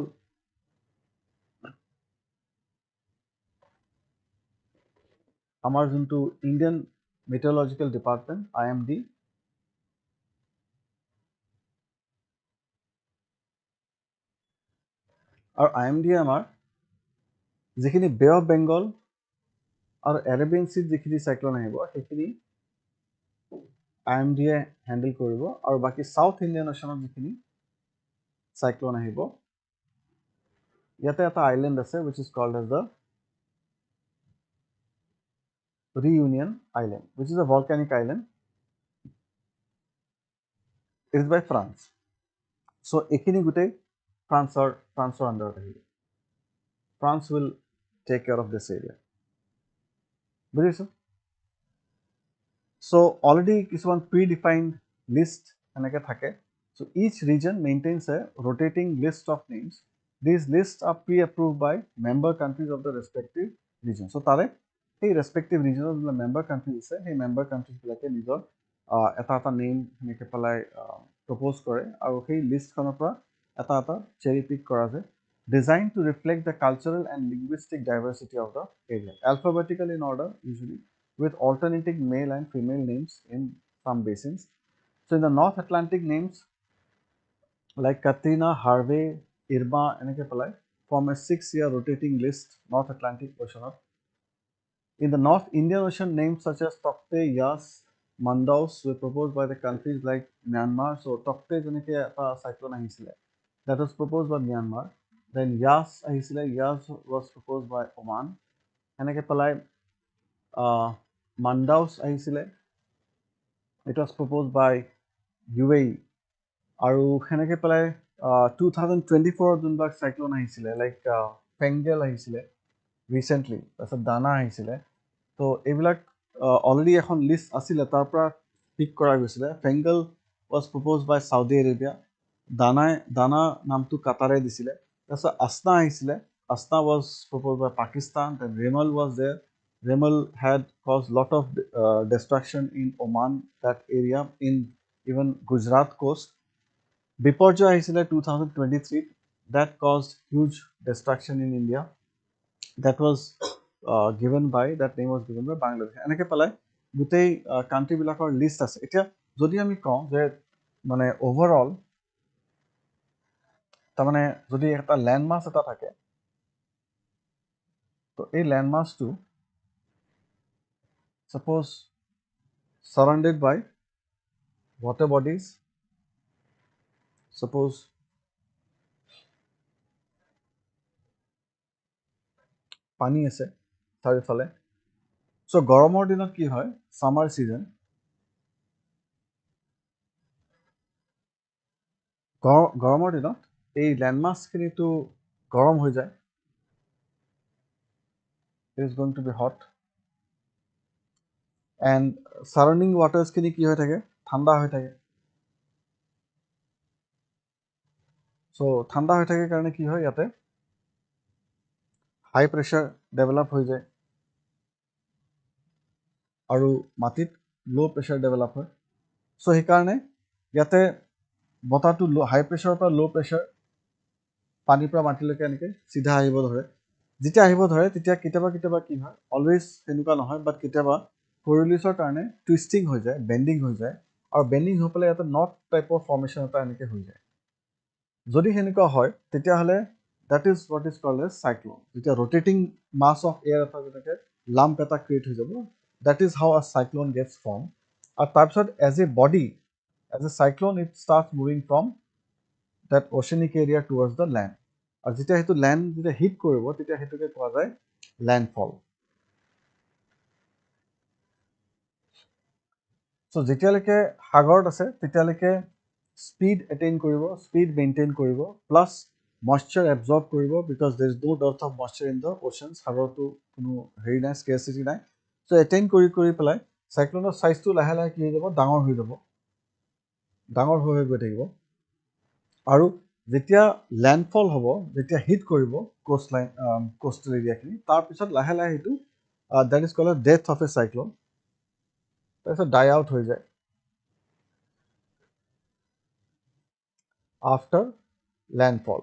Speaker 1: আমাৰ যোনটো ইণ্ডিয়ান মেটেৰলজিকেল ডিপাৰ্টমেণ্ট IMD, আৰু IMDয়ে আমাৰ যিখিনি বে অফ বেংগল আৰু এৰেবিয়ান চিত যিখিনি চাইক্লন আহিব, সেইখিনি IMDয়ে হেণ্ডেল কৰিব. আৰু বাকী চাউথ ইণ্ডিয়ান অ'চনত যিখিনি চাইক্লন আহিব, ইয়াতে এটা আইলেণ্ড আছে which is called as the Reunion Island, which is a volcanic island. It is by France. So এইখিনি গোটেই ফ্ৰান্সৰ আণ্ডাৰত আহিব. France will take care of this area. বুজিছো? So already কিছুমান pre-defined list এনেকৈ থাকে. So each region maintains a rotating list of names. These lists are pre-approved by member countries of the respective region. So তাৰে সেই respective ৰিজনৰ যোনবিলাক member countries আছে, সেই member কাণ্ট্ৰিজবিলাকে নিজৰ এটা নেম সেনেকৈ পেলাই প্ৰপ'জ কৰে, আৰু সেই লিষ্টখনৰ পৰা এটা চেৰি পিক কৰা যায়, designed to reflect the cultural and linguistic diversity of the area, alphabetical in order usually, with alternating male and female names in some basins. So in the North Atlantic, names like Katrina, Harvey, Irma এনেকৈ পেলাই form a 6-year rotating list North Atlantic Ocean. In the North Indian Ocean, names such as Tokte, Yas, Mandaus were proposed by the countries like Myanmar. So Tokte যেনেকৈ এটা cyclone আহিছিলে, that was proposed by Myanmar. Then Yas আহিছিলে, Yas was proposed by Oman. এনেকৈ পেলাই Mandaus আহিছিলে, it was proposed by UAE. আৰু সেনেকৈ পেলাই 2024 যোনবিলাক চাইক্লন আহিছিলে, লাইক ফেংগেল আহিছিলে ৰিচেণ্টলি, তাৰপিছত দানা আহিছিলে. তো এইবিলাক অলৰেডি এখন লিষ্ট আছিলে, তাৰ পৰা পিক কৰা গৈছিলে. ফেংগেল ৱাজ প্ৰপ'জ বাই চাউদি আৰেবিয়া, দানা নামটো কাটাৰে দিছিলে. তাৰপিছত আস্না আহিছিলে, Asna was propose by Pakistan. Then Remal was there, Remal had caused lot of destruction in Oman, that area, in even Gujarat coast. বিপৰ্যয় আহিছিলে 2023 that caused huge destruction in India. That was given by, that name was given by Bangladesh. এনেকৈ পেলাই গোটেই কাণ্ট্ৰিবিলাকৰ list আছে। এতিয়া যদি আমি কওঁ যে মানে অভাৰঅল তাৰমানে যদি এটা লেণ্ডমাছ এটা থাকে, তো এই লেণ্ডমাছটো suppose surrounded by water bodies, suppose পানী আছে চাৰিওফালে। চ' গৰমৰ দিনত কি হয়, ছামাৰ ছিজন, গৰমৰ দিনত এই লেণ্ডমাছখিনিতো গৰম হৈ যায়, it is going to be hot, and surrounding watersখিনি কি হৈ থাকে, ঠাণ্ডা হৈ থাকে। চ' ঠাণ্ডা হৈ থাকে কাৰণে কি হয়, ইয়াতে হাই প্ৰেছাৰ ডেভেলপ হৈ যায় আৰু মাটিত ল' প্ৰেছাৰ ডেভেলপ হয়। চ' সেইকাৰণে ইয়াতে বতাহটো হাই প্ৰেছাৰৰ পৰা ল' প্ৰেছাৰ পানীৰ পৰা মাটিলৈকে এনেকৈ চিধা আহিব ধৰে। যেতিয়া আহিব ধৰে তেতিয়া কেতিয়াবা কেতিয়াবা কি হয়, অলৱেজ তেনেকুৱা নহয়, বাট কেতিয়াবা কৰিলিছৰ কাৰণে টুইষ্টিং হৈ যায়, বেণ্ডিং হৈ যায়, আৰু বেণ্ডিং হৈ পেলাই ইয়াতে নট টাইপৰ ফৰ্মেশ্যন এটা এনেকৈ হৈ যায়। যদি সেনেকুৱা হয় তেতিয়াহ'লে that is what is called as cyclone. যেতিয়া rotating mass of air এটা যেনেকৈ লাম্প এটা ক্ৰিয়েট হৈ যাব, that is how a cyclone gets formed. আৰু তাৰপিছত as a body, as a cyclone, it starts moving from that oceanic area towards the land. আৰু যেতিয়া সেইটো লেণ্ড যেতিয়া হিট কৰিব তেতিয়া সেইটোকে কোৱা যায় লেণ্ডফল। চ' যেতিয়ালৈকে সাগৰত আছে তেতিয়ালৈকে স্পীড এটেইন কৰিব, স্পীড মেইনটেইন কৰিব, প্লাছ মইশ্চাৰ এবজৰ্ব কৰিব, because there is no' depth of moisture in the ocean. সাগৰতো কোনো হেৰি নাই, স্কেৰচিটি নাই। চ' এটেইন কৰি কৰি পেলাই চাইক্লনৰ চাইজটো লাহে লাহে কি হৈ যাব, ডাঙৰ হৈ যাব, ডাঙৰ হৈ হৈ গৈ থাকিব। আৰু যেতিয়া লেণ্ডফল হ'ব, যেতিয়া হিট কৰিব কোষ্ট লাইন কোষ্টেল এৰিয়াখিনি, তাৰপিছত লাহে লাহে সেইটো that is called death of a cyclone, তাৰপিছত ডাই আউট হৈ যায় আফটাৰ লেণ্ডফল।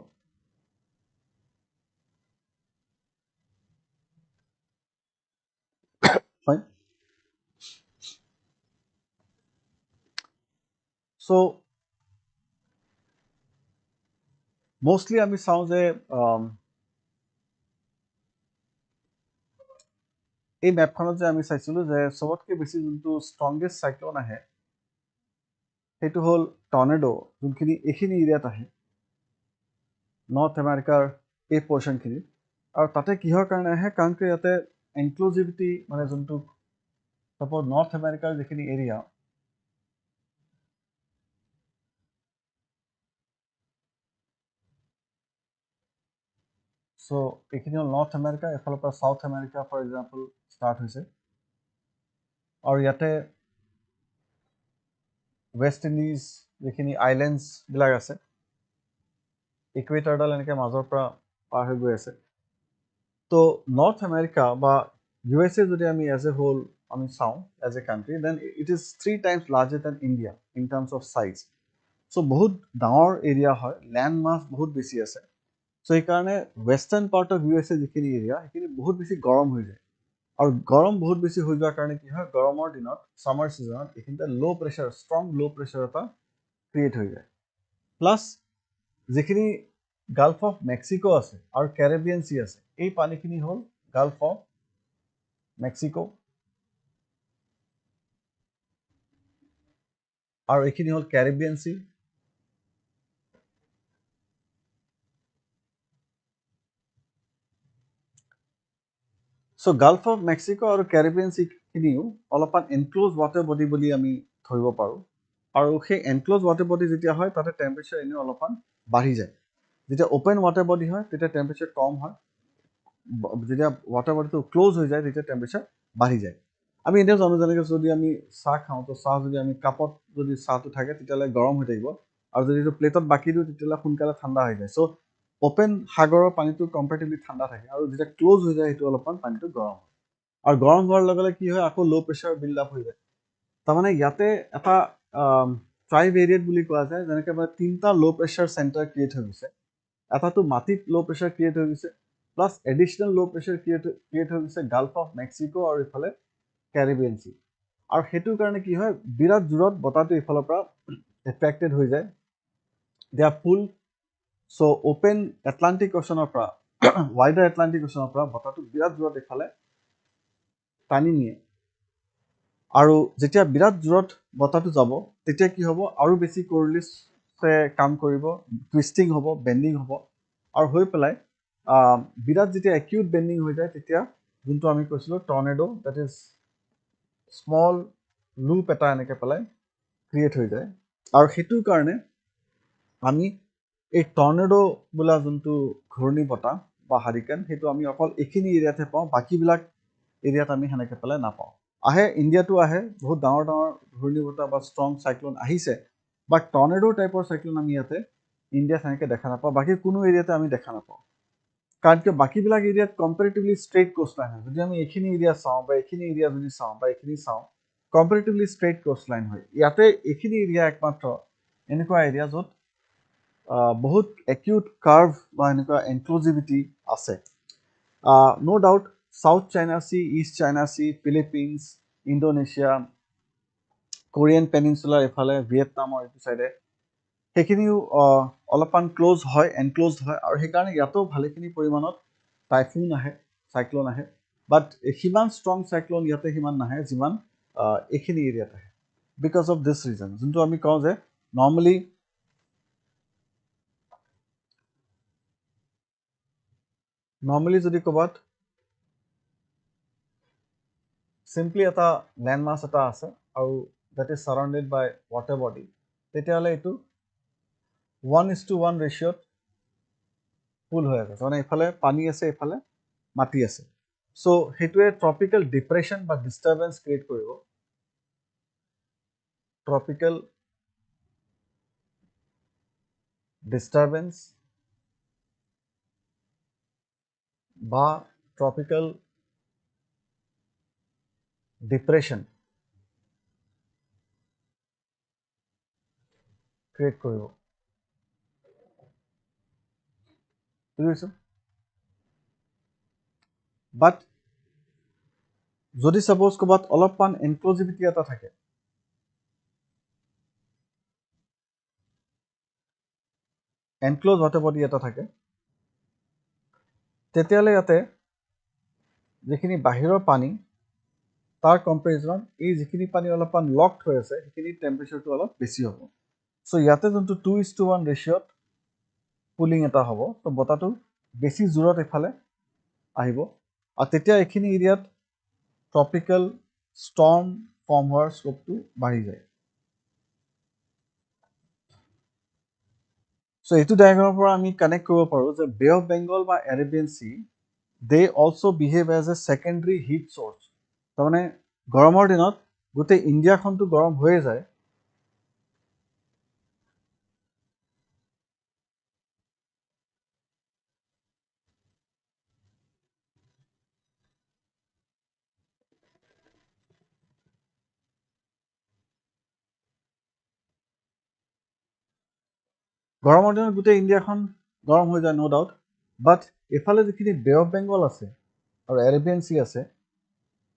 Speaker 1: হয়। চ' মষ্টলি আমি চাওঁ যে এই মেপখনত যে আমি চাইছিলোঁ যে চবতকৈ বেছি যোনটো ষ্ট্ৰংগেষ্ট চাইক্লন আহে সেইটো হ'ল টৰ্নেডো, যোনখিনি এইখিনি এৰিয়াত আহে, নৰ্থ আমেৰিকাৰ এই পৰ্চনখিনিত। আৰু তাতে কিহৰ কাৰণে আহে, কাৰণ কি ইয়াতে এনক্লুজিভিটি, মানে যোনটো চাপ'জ নৰ্থ আমেৰিকাৰ যিখিনি এৰিয়া, চ' এইখিনি হ'ল নৰ্থ আমেৰিকা, এফালৰ পৰা South America for example start হৈছে, আৰু ইয়াতে ৱেষ্ট ইণ্ডিজ যিখিনি আইলেণ্ডছবিলাক আছে, ইকুৱেটাৰডাল এনেকৈ মাজৰ পৰা পাৰ হৈ গৈ আছে। তো নৰ্থ আমেৰিকা বা ইউ এছ এ যদি আমি এজ এ হোল আমি চাওঁ as a country, then it is 3 times larger than India in terms of size. So' বহুত ডাঙৰ এৰিয়া হয়, লেণ্ড মাছ বহুত বেছি আছে। চ' সেইকাৰণে western part of U S A যিখিনি এৰিয়া, সেইখিনি বহুত বেছি গৰম হৈ যায়। আৰু গৰম বহুত বেছি হৈ যোৱাৰ কাৰণে কি হয়, গৰমৰ দিনত ছামাৰ ছিজনত এইখিনিতে ল' প্ৰেছাৰ, ষ্ট্ৰং ল' প্ৰেছাৰ এটা ক্ৰিয়েট হৈ যায়। প্লাছ যিখিনি গাল্ফ অফ মেক্সিকো আছে আৰু কেৰেবিয়ান চি আছে, এই পানীখিনি হ'ল গাল্ফ অফ মেক্সিকো, আৰু এইখিনি হ'ল Caribbean C. So' gulf of Mexico আৰু কেৰেবিয়ান চিখিনিও অলপমান এনক্ল'জ ৱাটাৰ বডি বুলি আমি ধৰিব পাৰোঁ। আৰু সেই এনক্ল'জ ৱাটাৰ বডি যেতিয়া হয় তাতে টেম্পাৰেচাৰ এনেও অলপমান বাঢ়ি যায়। যেতিয়া অ'পেন ৱাটাৰ বডি হয় তেতিয়া টেম্পাৰেচাৰ কম হয়, যেতিয়া ৱাটাৰ বডিটো ক্ল'জ হৈ যায় তেতিয়া টেম্পাৰেচাৰ বাঢ়ি যায়। আমি এনেও জানো যেনেকৈ যদি আমি চাহ খাওঁ, তো চাহ যদি আমি কাপত যদি চাহটো থাকে তেতিয়াহ'লে গৰম হৈ থাকিব, আৰু যদি এইটো প্লেটত বাকি দিওঁ তেতিয়াহ'লে সোনকালে ঠাণ্ডা হৈ যায়। চ' অ'পেন সাগৰৰ পানীটো কম্পেৰেটিভলি ঠাণ্ডা থাকে, আৰু যেতিয়া ক্ল'জ হৈ যায় সেইটো অলপমান পানীটো গৰম হয়, আৰু গৰম হোৱাৰ লগে লগে কি হয়, আকৌ ল' প্ৰেছাৰ বিল্ড আপ হৈ যায়। তাৰমানে ইয়াতে এটা ট্ৰাইভেৰিয়েট বুলি কোৱা যায়, যেনেকৈ মানে 3টা ল' প্ৰেছাৰ চেণ্টাৰ ক্ৰিয়েট হৈ গৈছে। এটাটো মাটিত ল' প্ৰেছাৰ ক্ৰিয়েট হৈ গৈছে, প্লাছ এডিশ্যনেল ল' প্ৰেছাৰ ক্ৰিয়েট হৈ গৈছে গাল্ফ অফ মেক্সিকো আৰু ইফালে কেৰিবিয়ান চি। আৰু সেইটোৰ কাৰণে কি হয়, বিৰাট জোৰত বতাহটো ইফালৰ পৰা এট্ৰেক্টেড হৈ যায়। দে আৰ পুল, চ' অ'পেন এটলাণ্টিক অ'চনৰ পৰা ৱাইডাৰ এটলাণ্টিক অ'চনৰ পৰা বতাহটো বিৰাট জোৰত ইফালে টানি নিয়ে। আৰু যেতিয়া বিৰাট জোৰত বতাহটো যাব, তেতিয়া কি হ'ব, আৰু বেছি কৰিলিছে কাম কৰিব, টুইষ্টিং হ'ব, বেণ্ডিং হ'ব, আৰু হৈ পেলাই বিৰাট যেতিয়া একিউট বেণ্ডিং হৈ যায়, তেতিয়া যোনটো আমি কৈছিলোঁ tornado, that is small loop এটা এনেকৈ পেলাই ক্ৰিয়েট হৈ যায়। আৰু সেইটোৰ কাৰণে আমি এই টৰ্নেডো বোলা যোনটো ঘূৰ্ণী বতাহ বা হাৰিকেন, সেইটো আমি অকল এইখিনি এৰিয়াতহে পাওঁ, বাকীবিলাক এৰিয়াত আমি সেনেকৈ পেলাই নাপাওঁ। আহে, ইণ্ডিয়াতো আহে, বহুত ডাঙৰ ডাঙৰ ঘূৰ্ণী বতাহ বা ষ্ট্ৰং চাইক্লন আহিছে, বাট টৰ্নেডো টাইপৰ চাইক্লন আমি ইয়াতে ইণ্ডিয়াত সেনেকৈ দেখা নাপাওঁ, বাকী কোনো এৰিয়াতে আমি দেখা নাপাওঁ। কাৰণ কিয়, বাকীবিলাক এৰিয়াত কম্পেৰেটিভলি ষ্ট্ৰেইট কোষ্ট লাইন হয়। যদি আমি এইখিনি এৰিয়া চাওঁ বা এইখিনি এৰিয়া যদি চাওঁ বা এইখিনি চাওঁ, কম্পেৰেটিভলি ষ্ট্ৰেইট কোষ্ট লাইন হয়। ইয়াতে এইখিনি এৰিয়া একমাত্ৰ এনেকুৱা এৰিয়া য'ত বহুত একিউট কাৰ্ভ বা এনেকুৱা এনক্লুজিভিটি আছে। No doubt South China Sea, East China Sea, Philippines, Indonesia, Korean peninsular এইফালে, ভিয়েটনামৰ এইটো চাইডে, সেইখিনিও অলপমান ক্ল'জ হয়, এনক্ল'জড হয়, আৰু সেইকাৰণে ইয়াতো ভালেখিনি পৰিমাণত টাইফুন আহে, চাইক্লন আহে, বাট সিমান ষ্ট্ৰং চাইক্লন ইয়াতে সিমান নাহে যিমান এইখিনি এৰিয়াত আহে, বিকজ অফ দিছ ৰিজন, যোনটো আমি কওঁ যে নৰ্মেলি যদি ক'ৰবাত চিম্পলি এটা লেণ্ডমাছ এটা আছে আৰু that is surrounded by water body, তেতিয়াহ'লে এইটো 1:1 ৰেচিঅ'ত ফুল হৈ আছে, মানে এইফালে পানী আছে, এইফালে মাটি আছে। চ' সেইটোৱে ট্ৰপিকেল ডিপ্ৰেশ্যন বা ডিষ্টাৰ্বেঞ্চ ক্ৰিয়েট কৰিব। ট্ৰপিকেল ডিষ্টাৰ্বেঞ্চ বা ট্ৰপিকেল ডিপ্ৰেশ্যন ক্ৰিয়েট কৰিব, বুজিছোঁ। বাট যদি ছাপ'জ ক'ৰবাত অলপমান এনক্ল'জিভিটি এটা থাকে, এনক্ল'জ ৱাটাৰ বডি এটা থাকে, তেতিয়াহ'লে ইয়াতে যিখিনি বাহিৰৰ পানী, তাৰ কম্পেৰিজনত এই যিখিনি পানী অলপমান লকড হৈ আছে, সেইখিনি টেম্পাৰেচাৰটো অলপ বেছি হ'ব। চ' ইয়াতে যোনটো 2:1 ৰেচিঅ'ত পুলিং এটা হ'ব, ত' বতাহটো বেছি জোৰত এইফালে আহিব, আৰু তেতিয়া এইখিনি এৰিয়াত ট্ৰপিকেল ষ্টৰ্ম ফৰ্ম হোৱাৰ স্ক'পটো বাঢ়ি যায়। চ' এইটো ডায়েগ্ৰামৰ পৰা আমি কানেক্ট কৰিব পাৰোঁ যে বে অফ বেংগল বা Arabian Sea, they also' behave as a secondary heat source. তাৰমানে গৰমৰ দিনত গোটেই ইণ্ডিয়াখনটো গৰম হৈয়ে যায়, গৰমৰ দিনত গোটেই ইণ্ডিয়াখন গৰম হৈ যায়, ন' ডাউট। বাট এইফালে যিখিনি বে অফ বেংগল আছে আৰু এৰেবিয়ান চি আছে,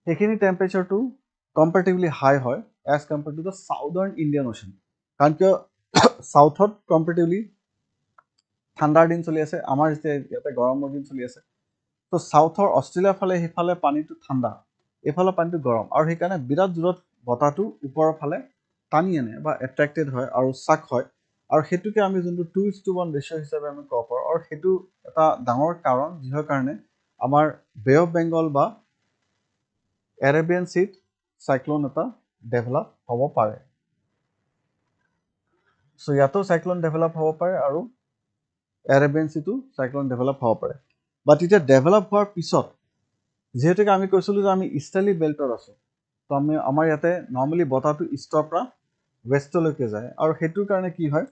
Speaker 1: সেইখিনি টেম্পাৰেচাৰটো কম্পেৰেটিভলি হাই হয় as compare to the southern Indian Ocean. কাৰণ কিয়, চাউথত কম্পেৰেটিভলি ঠাণ্ডাৰ দিন চলি আছে, আমাৰ যেতিয়া ইয়াতে গৰমৰ দিন চলি আছে। ত' চাউথৰ অষ্ট্ৰেলিয়াৰ ফালে সেইফালে পানীটো ঠাণ্ডা, এইফালে পানীটো গৰম, আৰু সেইকাৰণে বিৰাট জোৰত বতাহটো ওপৰৰ ফালে টানি আনে বা এট্ৰেক্টেড হয় আৰু চাক হয়, আৰু সেইটোকে আমি যোনটো 2:1 ৰেচিঅ' হিচাপে আমি ক'ব পাৰোঁ। আৰু সেইটো এটা ডাঙৰ কাৰণ, যিহৰ কাৰণে আমাৰ বে অফ বেংগল বা এৰেবিয়ান চিত চাইক্লন এটা ডেভেলপ হ'ব পাৰে। চ' ইয়াতো চাইক্লন ডেভেলপ হ'ব পাৰে আৰু এৰেবিয়ান চিটো চাইক্লন ডেভেলপ হ'ব পাৰে। বাট এতিয়া ডেভেলপ হোৱাৰ পিছত, যিহেতুকে আমি কৈছিলোঁ যে আমি ইষ্টাৰ্লি বেল্টত আছোঁ, তো আমাৰ ইয়াতে নৰ্মেলি বতাহটো ইষ্টৰ পৰা ৱেষ্টলৈকে যায়, আৰু সেইটোৰ কাৰণে কি হয়,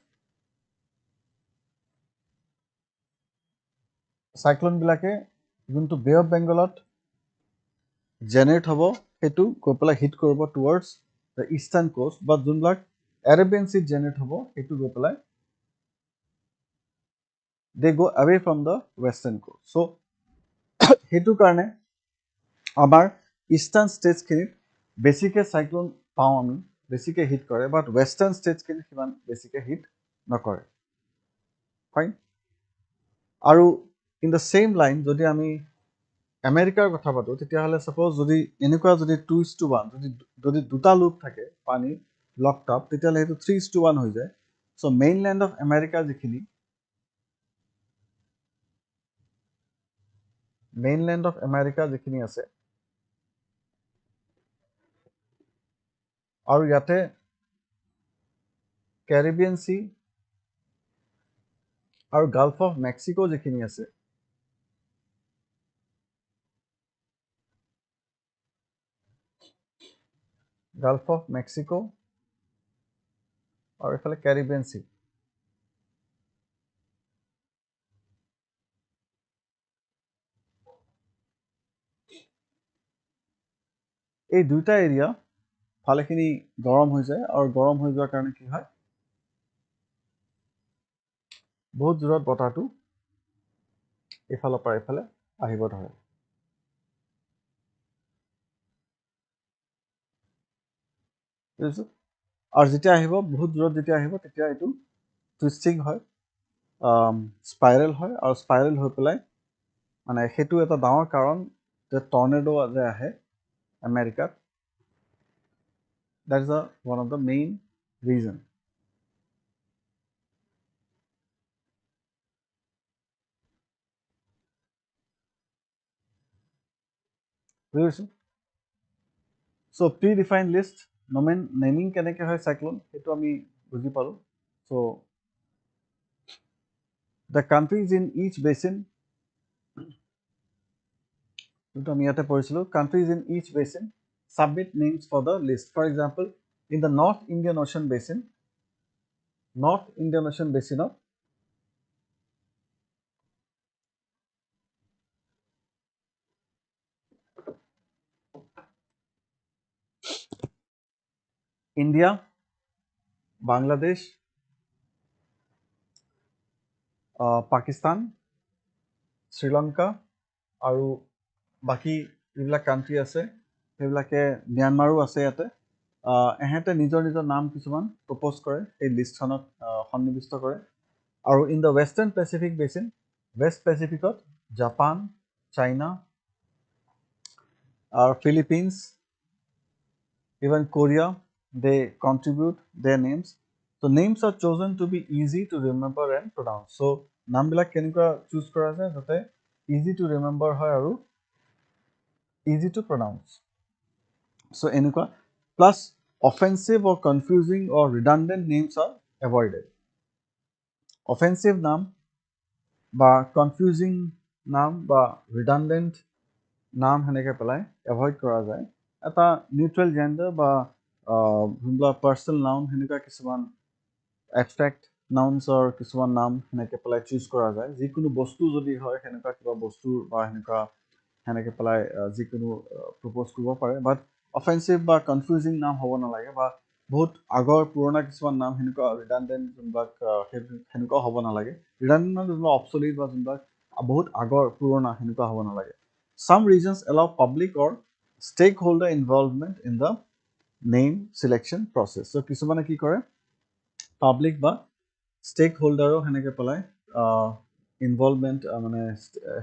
Speaker 1: চাইক্লনবিলাকে যোনটো বে অফ বেংগলত জেনেৰেট হ'ব, সেইটো গৈ পেলাই হিট কৰিব টুৱাৰ্ডছ দ্য ইষ্টাৰ্ণ কোষ্ট, বা যোনবিলাক Arabian Sea generate হ'ব এটো গৈ পেলাই they go away from the western coast. So হেতু কাৰণে আমাৰ ইষ্টাৰ্ণ ষ্টেটছ খিনিত বেছিকে সাইক্লোন পাওঁ আমি বেছিকে হিট কৰে বাট ওয়েস্টাৰ্ণ ষ্টেটছ খিনিত কিমান বেছিকে হিট নকৰে ফাইন আৰু ইন দ্য সেম লাইন যদি আমি আমেৰিকাৰ কথা পাতো তেতিয়াহ'লে সাপোজ যদি এনেকুৱা যদি 2:1 যদি দুটা লুপ থাকে পানী লকড আপ তেতিয়াহ'লে সেইটো 3:1 হৈ যায় সো মেইনল্যান্ড অফ আমেৰিকা যিখিনি আছে আৰু ইয়াতে কেৰিবিয়ান সি আৰু গালফ অফ মেক্সিকো যিখিনি আছে গালফ অফ মেক্সিকো আৰু এফালে কেৰিবিয়ান সি এই দুটা এৰিয়া ভালেখিনি গৰম হৈ যায় আৰু গৰম হৈ যোৱাৰ কাৰণে কি হয় বহুত জোৰত বতাহটো এফালৰ পৰা এফালে আহিব ধৰে আৰু যেতিয়া আহিব বহুত জোৰত যেতিয়া আহিব তেতিয়া এইটো টুইষ্টিং হয় স্পাইৰেল হয় আৰু স্পাইৰেল হৈ পেলাই মানে সেইটো এটা ডাঙৰ কাৰণ যে টৰ্নেডো যে আহে আমেৰিকাত that is one of the main reason so predefined list naming কেনেকে হয় সাইক্লোন সেইটো আমি বুজি পালো so the countries in each basin to আমি ইয়াতে পঢ়িছিলো countries in each basin submit names for the list for example in the North Indian Ocean basin of India Bangladesh Pakistan Sri Lanka আৰু বাকি যিবিলাক কান্ট্ৰি আছে সেইবিলাকে ম্যানমাৰো আছে ইয়াতে এহেঁতে নিজৰ নিজৰ নাম কিছুমান প্ৰপ'জ কৰে এই লিষ্টখনত সন্নিৱিষ্ট কৰে আৰু in the western Pacific basin west পেচিফিকত জাপান চাইনা আৰু Philippines even Korea they contribute their names so names are chosen to be easy to remember and pronounce so নামবিলাক কেনেকুৱা চুজ কৰা যায় যাতে easy to remember হয় আৰু easy to pronounce so এনেকুৱা plus offensive or confusing or redundant names are avoided offensive নাম বা confusing নাম বা redundant নাম হেনেকে পেলাই এভয়েড কৰা যায় এটা নিউট্ৰেল জেন্ডাৰ বা যোনবিলাক পাৰ্সনেল নাউন হেনেকা কিছুমান abstract nouns or কিছুমান নাম হেনেকে পেলাই চুজ কৰা যায় যিকোনো বস্তু যদি হয় হেনেকা কিবা বস্তু বা হেনেকে পেলাই যিকোনো প্ৰপ'জ কৰিব পাৰে বাট অফেন্সিভ বা কনফিউজিং নাম হ'ব নালাগে বা বহুত আগৰ পুৰণা কিছুমান নাম হেনেকা ৰিডান্ডেন্ট যোনবিলাক হেনেকা হ'ব নালাগে ৰিডান্ডেন্ট মানে যোনবিলাক অবসলিট বা যোনবিলাক বহুত আগৰ পুৰণা হেনেকা হ'ব নালাগে some regions allow public or stakeholder involvement in the name selection process so কিছুমানে কি কৰে পাব্লিক বা stakeholder হেনেকে পেলাই ইনভলভমেন্ট মানে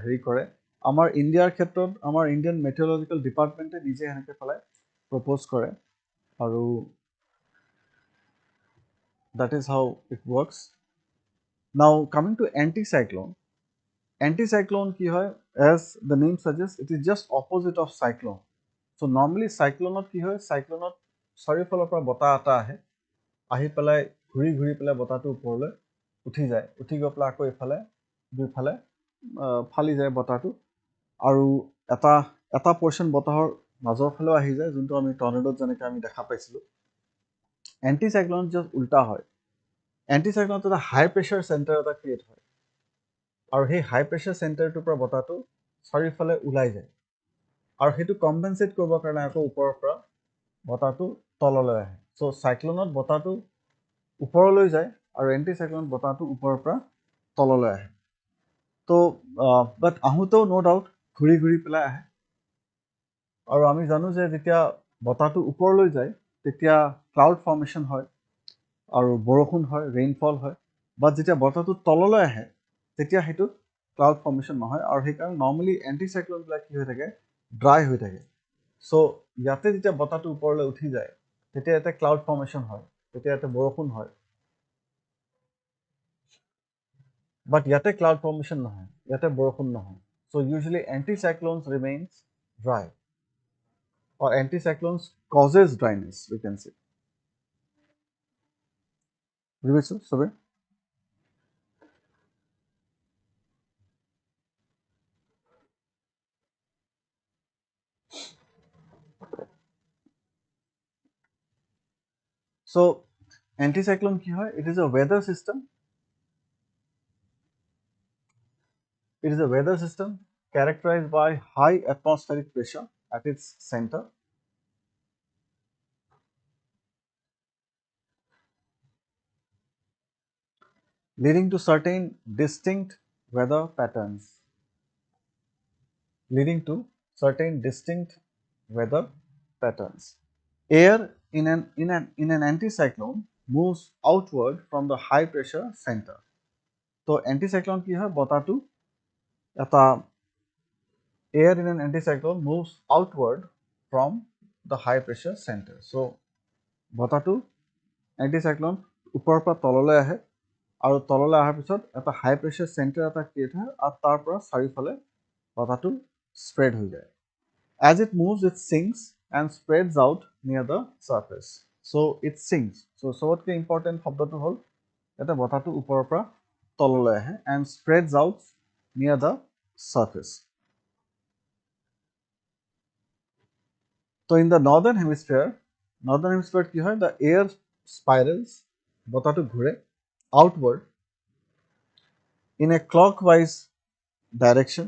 Speaker 1: হেৰি কৰে আমাৰ ইন্ডিয়াৰ ক্ষেত্ৰত আমাৰ ইন্ডিয়ান মেট্ৰলজিক্যাল ডিপাৰ্টমেন্টে নিজে হেনেকে পেলাই প্ৰপ'জ কৰে আৰু that is how it works now coming to anticyclone কি হয় as the name suggests it is just opposite of cyclone so normally cyclone কি হয় cyclone চাৰিওফালৰ পৰা বতাহ এটা আহে আহি পেলাই ঘূৰি ঘূৰি পেলাই বতাহটো ওপৰলৈ উঠি যায় উঠি গৈ পেলাই আকৌ ইফালে দুইফালে ফালি যায় বতাহটো আৰু এটা পোৰ্শন বতাহৰ মাজৰ ফালেও আহি যায় যোনটো আমি টৰ্নেডোত যেনেকৈ আমি দেখা পাইছিলো এন্টিসাইক্লোন জাস্ট উল্টা হয় এন্টিসাইক্লোনত এটা হাই প্ৰেছাৰ চেণ্টাৰ এটা ক্ৰিয়েট হয় আৰু সেই হাই প্ৰেছাৰ চেণ্টাৰটোৰ পৰা বতাহটো চাৰিওফালে ওলাই যায় আৰু সেইটো কম্পেনছেট কৰিবৰ কাৰণে আকৌ ওপৰৰ পৰা বতাহটো তললৈ আহে সো সাইক্লোনত বতাহটো ওপৰলৈ যায় আৰু এণ্টিচাইক্লন বতাহটো ওপৰৰ পৰা তললৈ আহে। তো বাট আহোঁতেও ন' ডাউট ঘূৰি ঘূৰি পেলাই আহে। আৰু আমি জানো যে যেতিয়া বতাহটো ওপৰলৈ যায় তেতিয়া ক্লাউড ফৰ্মেশ্যন হয় আৰু বৰষুণ হয়, ৰেইনফল হয়। বাট যেতিয়া বতাহটো তললৈ আহে তেতিয়া সেইটো ক্লাউড ফৰ্মেশ্যন নহয়, আৰু সেইকাৰণে নৰ্মেলি এণ্টিচাইক্লনবিলাক কি হৈ থাকে, ড্ৰাই হৈ থাকে। চ' ইয়াতে যেতিয়া বতাহটো ওপৰলৈ উঠি যায় তেতিয়া ইয়াতে ক্লাউড ফৰ্মেশ্যন হয়, তেতিয়া ইয়াতে বৰষুণ হয়। বাট ইয়াতে ক্লাউড ফৰ্মেশ্যন নহয়, ইয়াতে বৰষুণ নহয়। So' usually anticyclones remains dry, or anticyclones causes dryness, we can say. বুঝেছো সবে? So anticyclone কি হয়? It is a weather system. It is a weather system characterized by high atmospheric pressure at its center, leading to certain distinct weather patterns. Leading to certain distinct weather patterns. Air in an anticyclone moves outward from the high pressure center. So anticyclone কি হয়? বতাহটো এটা air in an anticyclone moves outward from the high pressure center. So বতাহটো anticyclone ওপৰৰ পৰা তললৈ আহে আৰু তললৈ অহাৰ পিছত এটা হাই প্ৰেছাৰ চেণ্টাৰ এটা ক্ৰিয়েট হয় আৰু তাৰ পৰা চাৰিওফালে বতাহটো স্প্ৰেড হৈ যায়। As it moves, it sinks and spreads out near the surface. So it sinks. So চবতকৈ ইম্পৰ্টেণ্ট শব্দটো হ'ল ইয়াতে বতাহটো ওপৰৰ পৰা তললৈ আহে and spreads out near the surface. So in the northern hemisphere কি হয়? The air spirals, বতাহটো ঘূৰে outward in a clockwise direction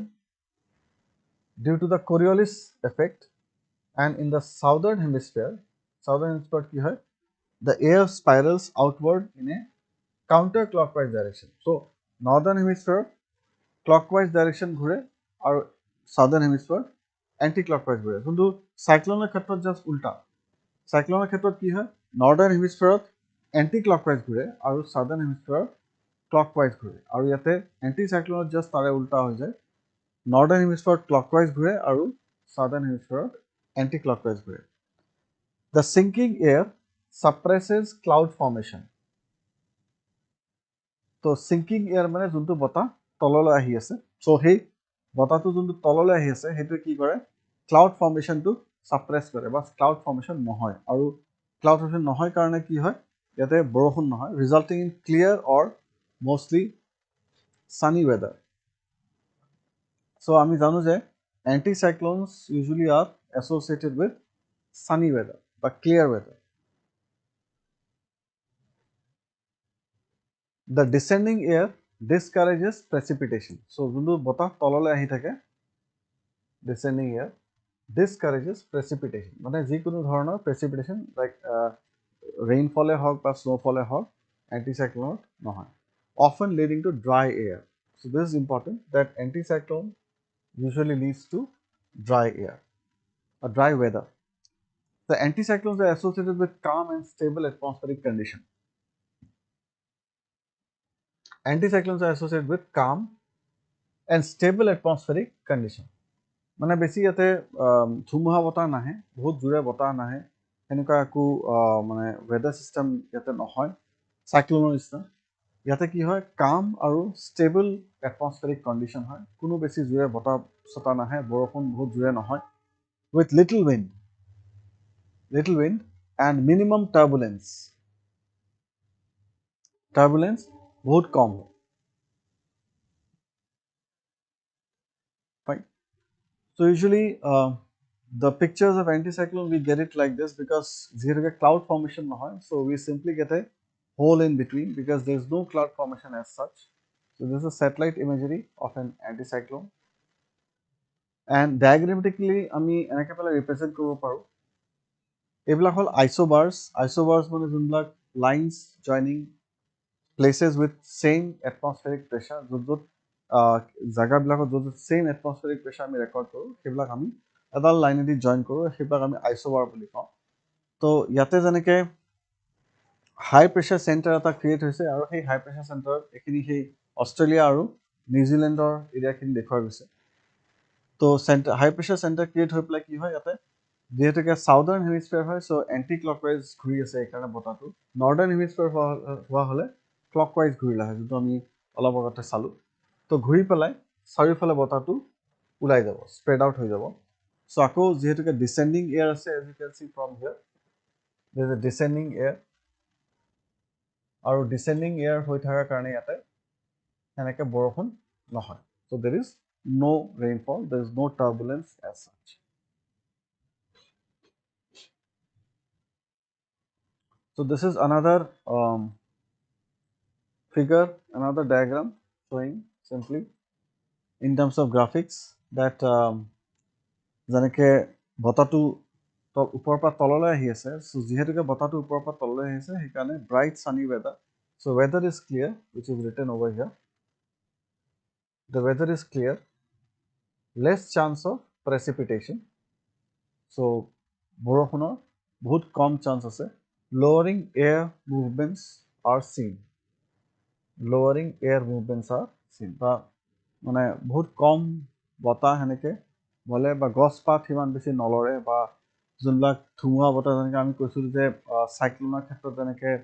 Speaker 1: due to the Coriolis effect, and in the southern hemisphere কি হয়? The air spirals outward in a counterclockwise direction. So northern hemisphere clockwise direction ঘূৰে আৰু southern hemisphere anti-clockwise ঘূৰে, কিন্তু সাইক্লোনৰ ক্ষেত্ৰত just উল্টা। সাইক্লোনৰ ক্ষেত্ৰত কি হয়? নৰ্দাৰ্ণ হেমিস্ফিয়াৰত এণ্টি ক্লকৱাইজ ঘূৰে আৰু ছাউদাৰ্ণ হেমিস্ফিয়াৰত ক্লকৱাইজ ঘূৰে, আৰু ইয়াতে এণ্টি চাইক্লোনত জাষ্ট তাৰে উল্টা হৈ যায়। নৰ্দাৰ্ণ হেমিস্ফিয়াৰত ক্লকৱাইজ ঘূৰে আৰু ছাউদাৰ্ণ হেমিস্ফিয়াৰত এণ্টি ক্লকৱাইজ ঘূৰে। The sinking air suppresses cloud formation. তো সিংকিং এয়াৰ মানে যোনটো বতাহ তললৈ আহি আছে, চ' সেই বতাহটো যোনটো তললৈ আহি আছে সেইটোৱে কি কৰে? ক্লাউড ফৰ্মেশ্যনটো সাপ্ৰেছ কৰে বা ক্লাউড ফৰ্মেশ্যন নহয়, আৰু ক্লাউড ফৰ্মেশ্যন নহয় কাৰণে কি হয়? ইয়াতে বৰষুণ নহয়, ৰিজাল্টিং ইন ক্লিয়াৰ অৰ মষ্টলি সানি ৱেডাৰ। চ' আমি জানো যে এণ্টিচাইক্লোনছ ইউজুৱেলি আৰ এছ'চিয়েটেড উইথ সানি ৱেডাৰ বা clear weather. The descending air discourages precipitation. So যোনটো বতাহ তললৈ আহি থাকে, descending air discourages precipitation, মানে যিকোনো ধৰণৰ precipitation like rainfall হওক বা snowfall হওক anticyclone নহয়, often leading to dry air. So this is important, that anticyclone usually leads to dry air or dry weather. The anticyclones are associated with calm and stable atmospheric condition. Anticyclones are associated with calm and stable atmospheric condition. মানে বেছি ইয়াতে ধুমুহা বতাহ নাহে, বহুত জোৰে বতাহ নাহে, এনেকুৱা একো মানে ৱেডাৰ চিষ্টেম ইয়াতে নহয় চাইক্লোনৰ নিচিনা। ইয়াতে কি হয়? কাম আৰু ষ্টেবল এটমস্ফেৰিক কণ্ডিশ্যন হয়, কোনো বেছি জোৰে বতাহ চতাহ নাহে, বৰষুণ বহুত জোৰে নহয়, with little wind and minimum turbulence বহুত কম হয়। Fine. So usually the pictures of anticyclone, we get it like this because there is a cloud formation নহয়, so we simply get a hole in between because there is no cloud formation as such. So this is a satellite imagery of an anticyclone, and diagrammatically আমি এনেকৈ পেলাই represent কৰিব পাৰোঁ। এইবিলাক হ'ল isobars মানে যোনবিলাক lines joining places with same atmospheric pressure, য'ত জাগাবিলাকত য'ত same atmospheric pressure আমি ৰেকৰ্ড কৰোঁ, সেইবিলাক আমি এডাল লাইনেদি জইন কৰোঁ, সেইবিলাক আমি আইচোবাৰ বুলি কওঁ। তো ইয়াতে যেনেকৈ হাই প্ৰেছাৰ চেণ্টাৰ এটা ক্ৰিয়েট হৈছে, আৰু সেই হাই প্ৰেছাৰ চেণ্টাৰত এইখিনি সেই অষ্ট্ৰেলিয়া আৰু নিউজিলেণ্ডৰ এৰিয়াখিনি দেখুওৱা গৈছে। তো হাই প্ৰেছাৰ চেণ্টাৰ ক্ৰিয়েট হৈ পেলাই কি হয়, ইয়াতে যিহেতুকে চাউদাৰ্ণ হেমিস্ফিয়াৰ হয়, চ' এণ্টি ক্লকৱাইজ ঘূৰি আছে, সেইকাৰণে বতাহটো নৰ্দাৰ্ণ হেমিস্ফিয়াৰ হোৱা হ'লে ক্লকৱাইজ ঘূৰিলে হয়, যোনটো আমি অলপ আগতে চালোঁ। তো ঘূৰি পেলাই চাৰিওফালে বতাহটো ওলাই যাব, স্প্ৰেড আউট হৈ যাব। চ' আকৌ যিহেতুকে ডিচেণ্ডিং এয়াৰ আছে, as you can see from here, there is a descending air, আৰু ডিচেণ্ডিং এয়াৰ হৈ থকাৰ কাৰণে ইয়াতে সেনেকৈ বৰষুণ নহয়। So' there is no rainfall, there is no turbulence as such. So this is another figure, another diagram showing simply in terms of graphics that যেনেকে বতাহটো ওপৰৰ পৰা তললৈ আহি আছে, so যিহেতুকে বতাহটো ওপৰৰ পৰা তললৈ আহি আছে, সেইকাৰণে bright sunny weather. So weather is clear, which is written over here. The weather is clear, less chance of precipitation. So বৰষুণৰ বহুত কম চান্স আছে। Lowering air movements are seen. Lowering air movements are seen. বা মানে বহুত কম বতাহ সেনেকৈ বলে, বা গছপাত সিমান বেছি নলৰে, বা যোনবিলাক ধুমুহা বতাহ যেনেকৈ আমি কৈছিলোঁ যে চাইক্লনৰ ক্ষেত্ৰত যেনেকৈ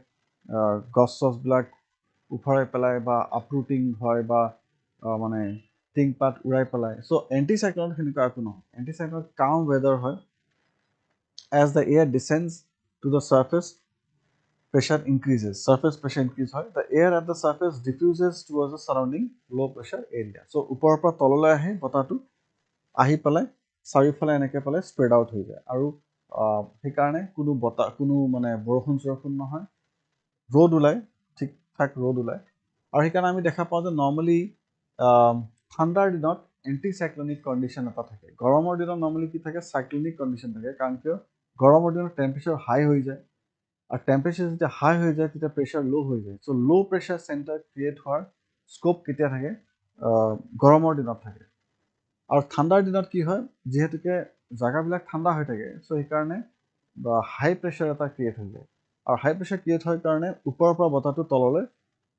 Speaker 1: গছ চছবিলাক উফৰাই পেলাই বা আপৰুটিং হয়, বা মানে টিংপাত উৰাই পেলাই। চ' এণ্টি চাইক্লনত সেনেকুৱা একো নহয়। এণ্টি চাইক্লনত কাম ৱেডাৰ হয়। As the air descends to the surface, pressure increases. Surface pressure increase হয়. The air at the surface diffuses towards the surrounding low pressure area. So ওপৰৰ পৰা তললৈ আহে বতাহটো, আহি পেলাই চাৰিওফালে এনেকৈ পেলাই স্প্ৰেড আউট হৈ যায়, আৰু সেইকাৰণে কোনো মানে বৰষুণ চৰষুণ নহয়, ৰ'দ ওলায়, ঠিক ঠাক ৰ'দ ওলায়। আৰু সেইকাৰণে আমি দেখা পাওঁ যে নৰ্মেলি ঠাণ্ডাৰ দিনত এণ্টি চাইক্লনিক কণ্ডিশ্যন এটা থাকে। গৰমৰ দিনত নৰ্মেলি কি থাকে, চাইক্লনিক কণ্ডিশ্যন থাকে। কাৰণ কিয়, গৰমৰ দিনত টেম্পাৰেচাৰ হাই হৈ যায়, আৰু টেম্পাৰেচাৰ যেতিয়া হাই হৈ যায় তেতিয়া প্ৰেছাৰ ল' হৈ যায়। চ' ল' প্ৰেছাৰ চেণ্টাৰ ক্ৰিয়েট হোৱাৰ স্ক'প কেতিয়া থাকে, গৰমৰ দিনত থাকে। আৰু ঠাণ্ডাৰ দিনত কি হয়, যিহেতুকে জেগাবিলাক ঠাণ্ডা হৈ থাকে, চ' সেইকাৰণে হাই প্ৰেছাৰ এটা ক্ৰিয়েট হৈ যায়, আৰু হাই প্ৰেছাৰ ক্ৰিয়েট হয় কাৰণে ওপৰৰ পৰা বতাহটো তললৈ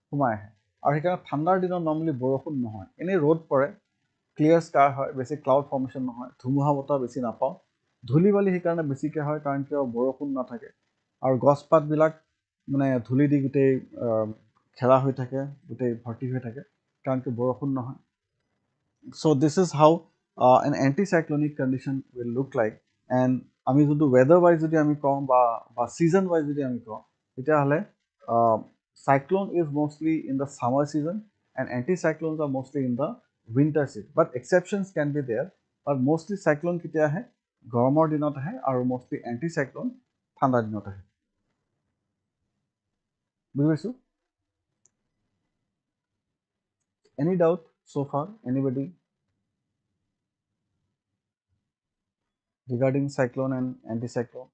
Speaker 1: সোমাই আহে, আৰু সেইকাৰণে ঠাণ্ডাৰ দিনত নৰ্মেলি বৰষুণ নহয়, এনেই ৰ'দ পৰে, ক্লিয়াৰ স্কাই হয়, বেছি ক্লাউড ফৰ্মেশ্যন নহয়, ধুমুহা বতাহ বেছি নাপাওঁ, ধূলি বালি সেইকাৰণে বেছিকৈ হয়, কাৰণ কিয় বৰষুণ নাথাকে, আৰু গছপাতবিলাক মানে ধূলি দি গোটেই ঘেৰা হৈ থাকে, গোটেই ভৰ্তি হৈ থাকে, কাৰণ কিয় বৰষুণ নহয়। So this is how an anticyclonic condition will look like. And আমি যদি weather wise যদি আমি কওঁ, বা season wise যদি আমি কওঁ, তেতিয়াহ'লে cyclone is mostly in the summer season and anticyclones are mostly in the winter season. But exceptions can be there. But mostly cyclone কেতিয়া আহে, গৰমৰ দিনত আহে, আৰু mostly anticyclone ঠাণ্ডাৰ দিনত আহে। বুজি পাইছোঁ? Any doubt so far? Anybody regarding cyclone and anticyclone?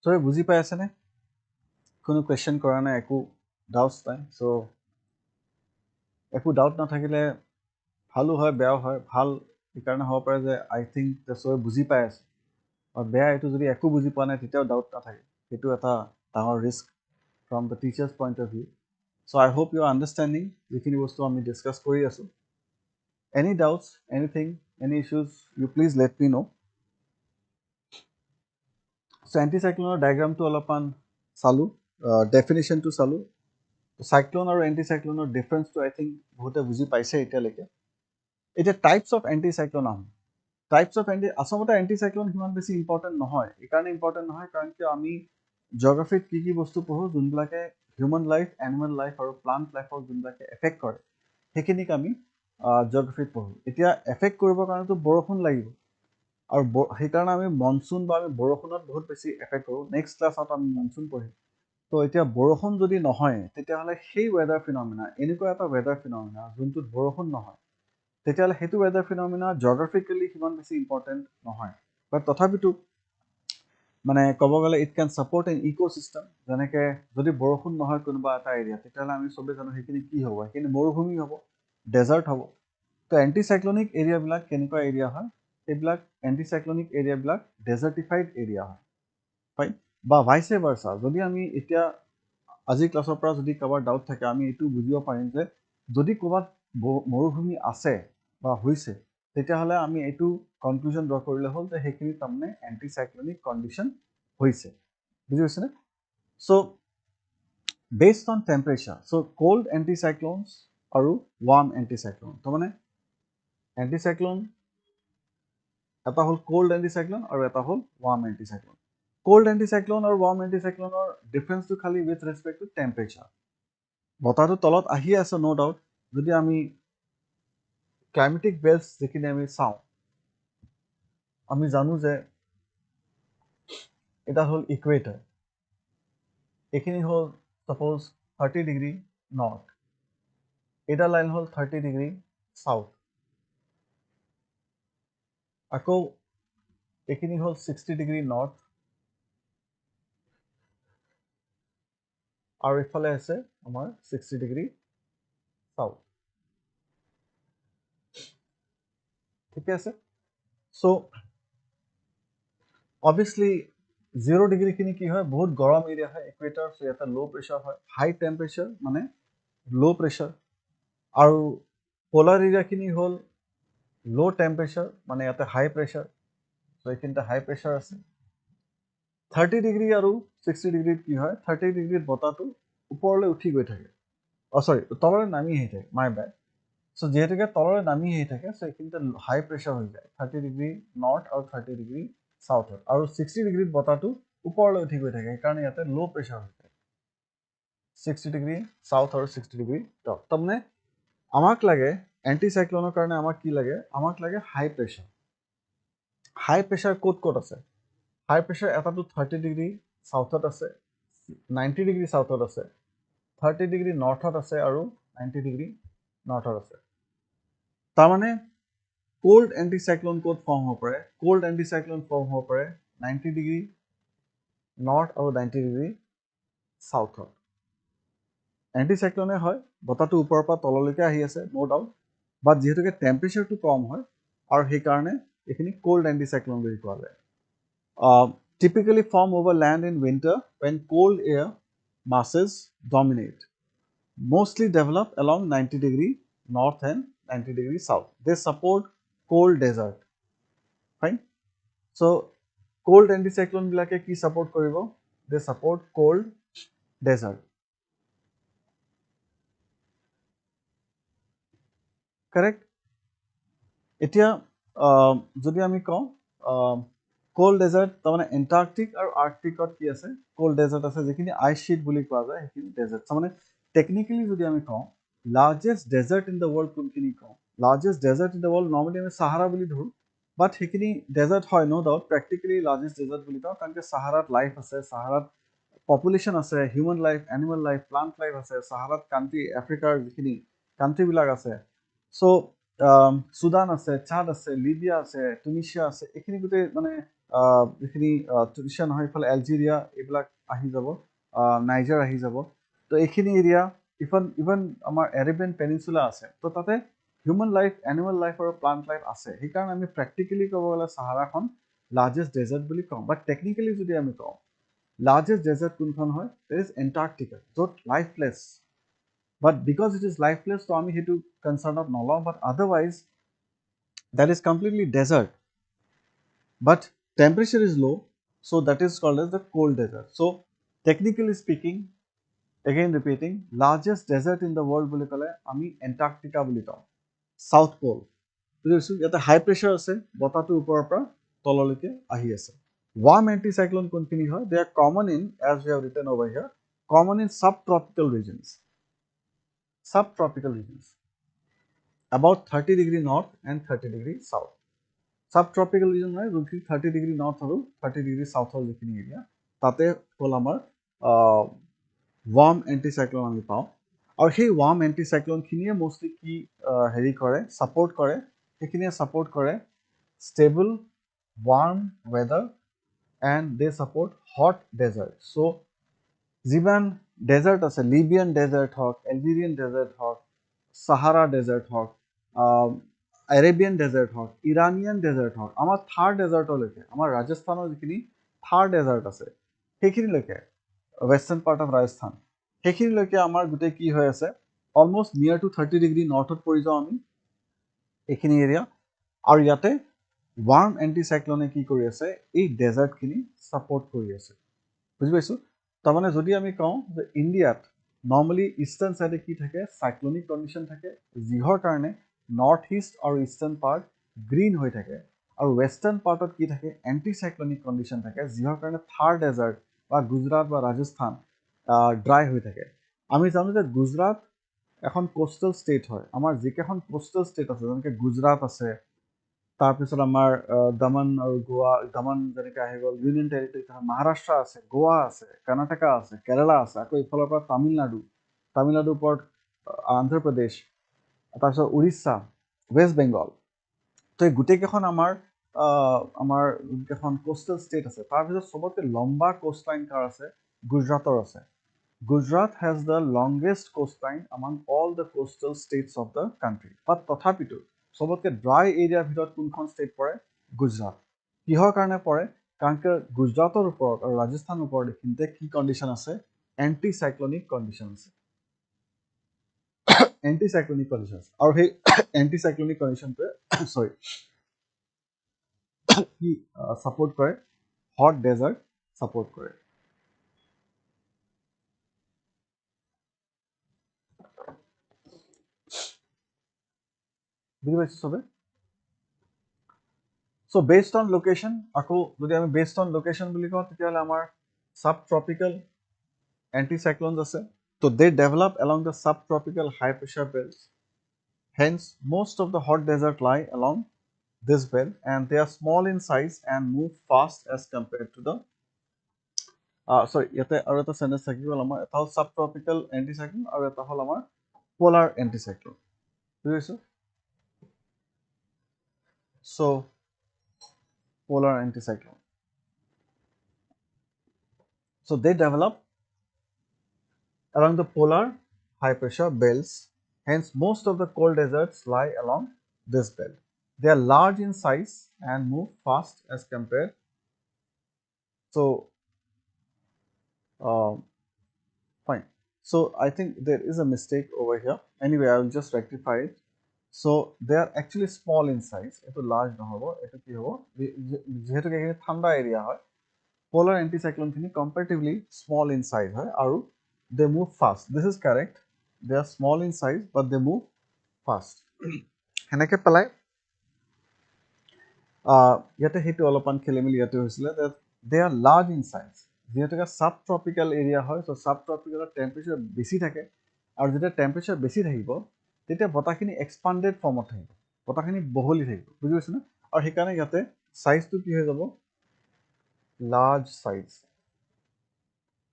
Speaker 1: চবে বুজি পাই আছে নে কোনো কোৱেশ্চন কৰা নাই একো ডাউটছ নাই সো একো ডাউট নাথাকিলে ভালো হয় বেয়াও হয় ভাল এইকাৰণে হ'ব পাৰে যে আই থিংক যে চবে বুজি পাই আছে আৰু বেয়া এইটো যদি একো বুজি পোৱা নাই তেতিয়াও ডাউট নাথাকে সেইটো এটা ডাঙৰ risk from the teacher's point of view so' I hope you are understanding যিখিনি বস্তু আমি ডিছকাছ কৰি আছোঁ any doubts anything any issues you please let me know' so' এণ্টিচাইক্লনৰ ডায়েগ্ৰামটো অলপমান চালোঁ ডেফিনেশ্যনটো চালোঁ চাইক্লন আৰু এণ্টিচাইক্লনৰ ডিফাৰেঞ্চটো আই থিংক বহুতে বুজি পাইছে এতিয়ালৈকে এতিয়া টাইপছ অফ এণ্টিচাইক্লন আহোঁ টাইপছ অফ আচলতে এণ্টিচাইক্লন সিমান বেছি ইম্পৰ্টেণ্ট নহয় এইকাৰণে ইম্পৰ্টেণ্ট নহয় কাৰণ কিয় আমি জিঅ'গ্ৰাফিত কি বস্তু পঢ়োঁ যোনবিলাকে হিউমেন লাইফ এনিমেল লাইফ আৰু প্লাণ্ট লাইফক যোনবিলাকে এফেক্ট কৰে সেইখিনিক আমি জিঅ'গ্ৰাফিত পঢ়োঁ এতিয়া এফেক্ট কৰিবৰ কাৰণেতো বৰষুণ লাগিব আৰু সেইকাৰণে আমি মনচুন বা আমি বৰষুণত বহুত বেছি এফেক্ট কৰোঁ নেক্সট ক্লাছত আমি মনচুন পঢ়িম তো এতিয়া বৰষুণ যদি নহয় তেতিয়াহ'লে সেই ৱেডাৰ ফিনমিনা এনেকুৱা এটা ৱেডাৰ ফিনমিনা যোনটোত বৰষুণ নহয় তেতিয়াহ'লে সেইটো ৱেডাৰ ফিনমিনা জিঅ'গ্ৰাফিকেলি সিমান বেছি ইম্পৰ্টেণ্ট নহয় বাট তথাপিতো মানে ক'ব গ'লে it can support an ecosystem যেনেকৈ যদি বৰষুণ নহয় কোনোবা এটা এৰিয়া তেতিয়াহ'লে আমি চবেই জানো সেইখিনি কি হ'ব সেইখিনি মৰুভূমি হ'ব ডেজাৰ্ট হ'ব তো এণ্টিচাইক্লনিক এৰিয়াবিলাক কেনেকুৱা এৰিয়া হয় সেইবিলাক এণ্টিচাইক্লনিক এৰিয়াবিলাক ডেজাৰ্টিফাইড এৰিয়া হয় হয় বা ভাইচে ভাৰ্চা যদি আমি এতিয়া আজিৰ ক্লাছৰ পৰা যদি কাৰোবাৰ ডাউট থাকে আমি এইটো বুজিব পাৰিম যে যদি ক'ৰবাত মৰুভূমি আছে বা হৈছে তেতিয়াহ'লে আমি এইটো কনক্লুজন ড্ৰ কৰিলে হ'ল যে সেইখিনি তাৰমানে এণ্টিচাইক্লনিক কণ্ডিশ্যন হৈছে বুজি পাইছেনে so' based on temperature so' cold anticyclones আৰু ৱাৰ্ম এণ্টিচাইক্লন তাৰমানে এণ্টিচাইক্লন এটা হ'ল ক'ল্ড এণ্টিচাইক্লন আৰু এটা হ'ল ৱাৰ্ম এণ্টিচাইক্লন ক'ল্ড এণ্টিচাইক্লন আৰু ৱাৰ্ম এণ্টিচাইক্লনৰ ডিফাৰেঞ্চটো খালি উইথ ৰেচপেক্ট টু টেম্পাৰেচাৰ বতাহটো তলত আহি আছে ন' ডাউট যদি আমি ক্লাইমেটিক বেল্টছ যিখিনি আমি চাওঁ আমি জানো যে এটা হ'ল ইকুৱেটাৰ এইখিনি হ'ল ছাপ'জ 30 ডিগ্ৰী নৰ্থ এটা লাইন হ'ল 30 ডিগ্ৰী চাউথ আকৌ এইখিনি হ'ল 60 ডিগ্ৰী নৰ্থ আৰু ইফালে আছে আমাৰ 60 ডিগ্ৰী চাউথ ঠিকে আছে চ' অবভিয়াছলি 0 ডিগ্ৰীখিনি কি হয় বহুত গৰম এৰিয়া হয় ইকুৱেটাৰ চ' ইয়াতে ল' প্ৰেছাৰ হয় হাই টেম্পাৰেচাৰ মানে ল' প্ৰেছাৰ আৰু পলাৰ এৰিয়াখিনি হ'ল ল' টেম্পাৰেচাৰ মানে ইয়াতে হাই প্ৰেছাৰ চ' এইখিনিতে হাই প্ৰেছাৰ আছে 30 ডিগ্ৰী আৰু 60 ডিগ্ৰীত কি হয় 30 ডিগ্ৰীত বতাহটো ওপৰলৈ উঠি গৈ থাকে তললৈ নামি আহি থাকে মাই বেড চ' যিহেতুকে তললৈ নামি আহি থাকে চ' এইখিনিতে হাই প্ৰেছাৰ হৈ যায় 30 ডিগ্ৰী নৰ্থ আৰু 30 ডিগ্ৰী চাউথত আৰু 60 ডিগ্ৰীত বতাহটো ওপৰলৈ উঠি গৈ থাকে সেইকাৰণে ইয়াতে ল' প্ৰেছাৰ হৈ যায় 60 ডিগ্ৰী চাউথ আৰু 60 ডিগ্ৰী টপ তাৰমানে আমাক লাগে এণ্টিচাইক্লনৰ কাৰণে আমাক কি লাগে আমাক লাগে হাই প্ৰেছাৰ ক'ত আছে হাই প্ৰেছাৰ এটাটো 30 ডিগ্ৰী চাউথত আছে 90 ডিগ্ৰী চাউথত আছে 30 ডিগ্ৰী নৰ্থত আছে আৰু 90 ডিগ্ৰী নৰ্থত আছে তাৰমানে কোল্ড এণ্টিচাইক্লন ক'ত ফৰ্ম হ'ব পাৰে কোল্ড এণ্টিচাইক্লন ফৰ্ম হ'ব পাৰে 90 ডিগ্ৰী নৰ্থ আৰু 90 ডিগ্ৰী চাউথত এণ্টিচাইক্লনে হয় বতাহটো ওপৰৰ পৰা তললৈকে আহি আছে ন' ডাউট বাট যিহেতুকে টেম্পাৰেচাৰটো কম হয় আৰু সেইকাৰণে এইখিনি কোল্ড এণ্টিচাইক্লন বুলি কোৱা যায় typically form over land in winter when cold air masses dominate mostly develop along 90 degree north and 90 degree south they support cold desert fine so cold anticyclone bilake ki support koribo they support cold desert correct এতিয়া যদি আমি কওঁ cold desert তাৰমানে Antarctic আৰু আৰ্কটিকত কি আছে cold desert আছে যিখিনি আইচ শ্বীট বুলি কোৱা যায় সেইখিনি ডেজাৰ্ট তাৰমানে টেকনিকেলি যদি আমি কওঁ largest desert in the world কোনখিনি কওঁ largest desert in the world normally আমি চাহাৰা বুলি ধৰোঁ বাট সেইখিনি ডেজাৰ্ট হয় no' doubt practically largest desert বুলি কওঁ কাৰণ কি চাহাৰাত লাইফ আছে চাহাৰাত পপুলেশ্যন আছে human life animal life plant life আছে চাহাৰাত কাণ্ট্ৰি আফ্ৰিকাৰ যিখিনি কাণ্ট্ৰিবিলাক আছে চ' সুদান আছে, চাদ আছে, লিবিয়া আছে, টুনিচিয়া আছে, এইখিনি গোটেই মানে যিখিনি টুনিচিয়া নহয় ইফালে এলজেৰিয়া এইবিলাক আহি যাব, নাইজাৰ আহি যাব। তো এইখিনি এৰিয়া ইভেন আমাৰ এৰেবিয়ান পেনিনচুলা আছে। তো তাতে হিউমেন লাইফ, এনিমেল লাইফ আৰু প্লান্ট লাইফ আছে। সেইকাৰণে আমি প্ৰেক্টিকেলি ক'ব গ'লে চাহাৰাখন লাৰ্জেষ্ট ডেজাৰ্ট বুলি কওঁ। বাট টেকনিকেলি যদি আমি কওঁ লাৰ্জেষ্ট ডেজাৰ্ট কোনখন হয়, দেট ইজ এণ্টাৰ্কটিকা, য'ত লাইফলেছ। But because it is lifeless, so আমি সেইটো কনচাৰ্ণত নলওঁ। But otherwise, that is completely desert. But temperature is low, so that is called as the cold desert. So technically speaking, again repeating, largest desert in the world বুলি ক'লে আমি Antarctica বুলি কওঁ, south পল। বুজিছো, ইয়াতে হাই প্ৰেছাৰ আছে, বতাহটো ওপৰৰ পৰা তললৈকে আহি আছে। Warm anticyclone কোনখিনি হয়? They are common in, as we have written over here, common in subtropical regions. Subtropical regions. About 30° north and 30° south. Subtropical region হয় যোনখিনি 30° north আৰু 30° south ৰ যিখিনি এৰিয়া, তাতে হ'ল আমাৰ ৱাৰ্ম এণ্টিচাইক্লন আমি পাওঁ। আৰু সেই ৱাৰ্ম এণ্টিচাইক্লনখিনিয়ে মষ্টলি কি হেৰি কৰে, ছাপৰ্ট কৰে, সেইখিনিয়ে ছাপৰ্ট কৰে stable warm weather and they support hot desert. So' যিমান ডেজাৰ্ট আছে, লিবিয়ান ডেজাৰ্ট হওক, এলজেৰিয়ান ডেজাৰ্ট হওক, সাহাৰা ডেজাৰ্ট হওক, এৰেবিয়ান ডেজাৰ্ট হওক, ইৰাণিয়ান ডেজাৰ্ট হওক, আমাৰ থাৰ ডেজাৰ্টলৈকে, আমাৰ ৰাজস্থানৰ যিখিনি থাৰ ডেজাৰ্ট আছে সেইখিনিলৈকে, ৱেষ্টাৰ্ণ পাৰ্ট অফ ৰাজস্থান, সেইখিনিলৈকে আমাৰ গোটেই কি হৈ আছে, অলমষ্ট নিয়াৰ টু 30° নৰ্থত পৰি যাওঁ আমি এইখিনি এৰিয়া। আৰু ইয়াতে ৱাৰ্ম এণ্টিচাইক্লনে কি কৰি আছে, এই ডেজাৰ্টখিনি ছাপৰ্ট কৰি আছে। বুজি পাইছোঁ? তাৰমানে যদি আমি কওঁ যে ইণ্ডিয়াত নৰ্মেলি ইষ্টাৰ্ণ ছাইডে কি থাকে, চাইক্লনিক কণ্ডিশ্যন থাকে, যিহৰ কাৰণে নৰ্থ ইষ্ট আৰু ইষ্টাৰ্ণ পাৰ্ট গ্ৰীণ হৈ থাকে, আৰু ৱেষ্টাৰ্ণ পাৰ্টত কি থাকে, এণ্টিচাইক্লনিক কণ্ডিশ্যন থাকে, যিহৰ কাৰণে থাৰ ডেজাৰ্ট বা গুজৰাট বা ৰাজস্থান ড্ৰাই হৈ থাকে। আমি জানো যে গুজৰাট এখন কোষ্টেল ষ্টেট হয়। আমাৰ যিকেইখন কোষ্টেল ষ্টেট আছে, যেনেকৈ গুজৰাট আছে, তাৰপিছত আমাৰ দমন আৰু গোৱা, দমন যেনেকৈ আহি গ'ল ইউনিয়ন টেৰিটৰী, মহাৰাষ্ট্ৰ আছে, গোৱা আছে, কৰ্ণাটকা আছে, কেৰালা আছে, আকৌ ইফালৰ পৰা তামিলনাডুৰ ওপৰত অন্ধ্ৰপ্ৰদেশ, তাৰপিছত উৰিষ্যা, ৱেষ্ট বেংগল। তো এই গোটেইকেইখন আমাৰ যোনকেইখন কোষ্টেল ষ্টেট আছে, তাৰপিছত চবতকৈ লম্বা কোষ্ট লাইন কাৰ আছে, গুজৰাটৰ আছে। Gujarat has the longest coastline among all the coastal states of the country. But তথাপিতো চবতকৈ ড্ৰাই এৰিয়াৰ ভিতৰত কোনখন ষ্টেট পৰে, গুজৰাট। কিহৰ কাৰণে পৰে, কাৰণ কি গুজৰাটৰ ওপৰত আৰু ৰাজস্থানৰ ওপৰত এইখিনিতে কি কণ্ডিশ্যন আছে, এণ্টিচাইক্লনিক কণ্ডিশ্যন আছে। এণ্টিচাইক্লনিক কণ্ডিশ্যন আছে, আৰু সেই এণ্টিচাইক্লনিক কণ্ডিশ্যনটোৱে কি ছাপৰ্ট কৰে, হট ডেজাৰ্ট ছাপৰ্ট কৰে। বুজি পাইছোঁ চবে? So based on location, আকৌ যদি আমি based on location বুলি কওঁ, তেতিয়াহ'লে আমাৰ subtropical anticyclones আছে. So they develop along the subtropical high pressure belts. Hence, most of the hot desert lie along this belt, and they are small in size and move fast as compared to the ইয়াতে আৰু এটা sentence থাকি গ'ল আমাৰ, এটা হ'ল subtropical anticyclone আৰু এটা হ'ল আমাৰ polar anticyclone. বুজি পাইছোঁ? So polar anticyclone. So they develop along the polar high pressure belts. Hence, most of the cold deserts lie along this belt. They are large in size and move fast as compared. So, fine. So, I think there is a mistake over here. Anyway, I will just rectify it. So, they are actually small in size. It's a large নহ'ব, এটা কি হ'ব, যেহেতু এইখিনি ঠাণ্ডা area হয়, polar anticyclone খিনি comparatively small in size হয়, আৰু they move fast. This is correct. They are small in size, but they move fast. সেনেকৈ পেলাই ইয়াতে সেইটো অলপমান খেলি মেলি ইয়াতে হৈছিলে, they are large in size. যিহেতুকে subtropical area হয়, so subtropicaলৰ টেম্পাৰেচাৰ বেছি থাকে, আৰু যেতিয়া টেম্পাৰেচাৰ বেছি থাকিব তেতিয়া বতাহখিনি এক্সপাণ্ডেড ফৰ্মত থাকিব, বতাহখিনি বহলি থাকিব। বুজি পাইছেনে? আৰু সেইকাৰণে ইয়াতে চাইজটো কি হৈ যাব, large size.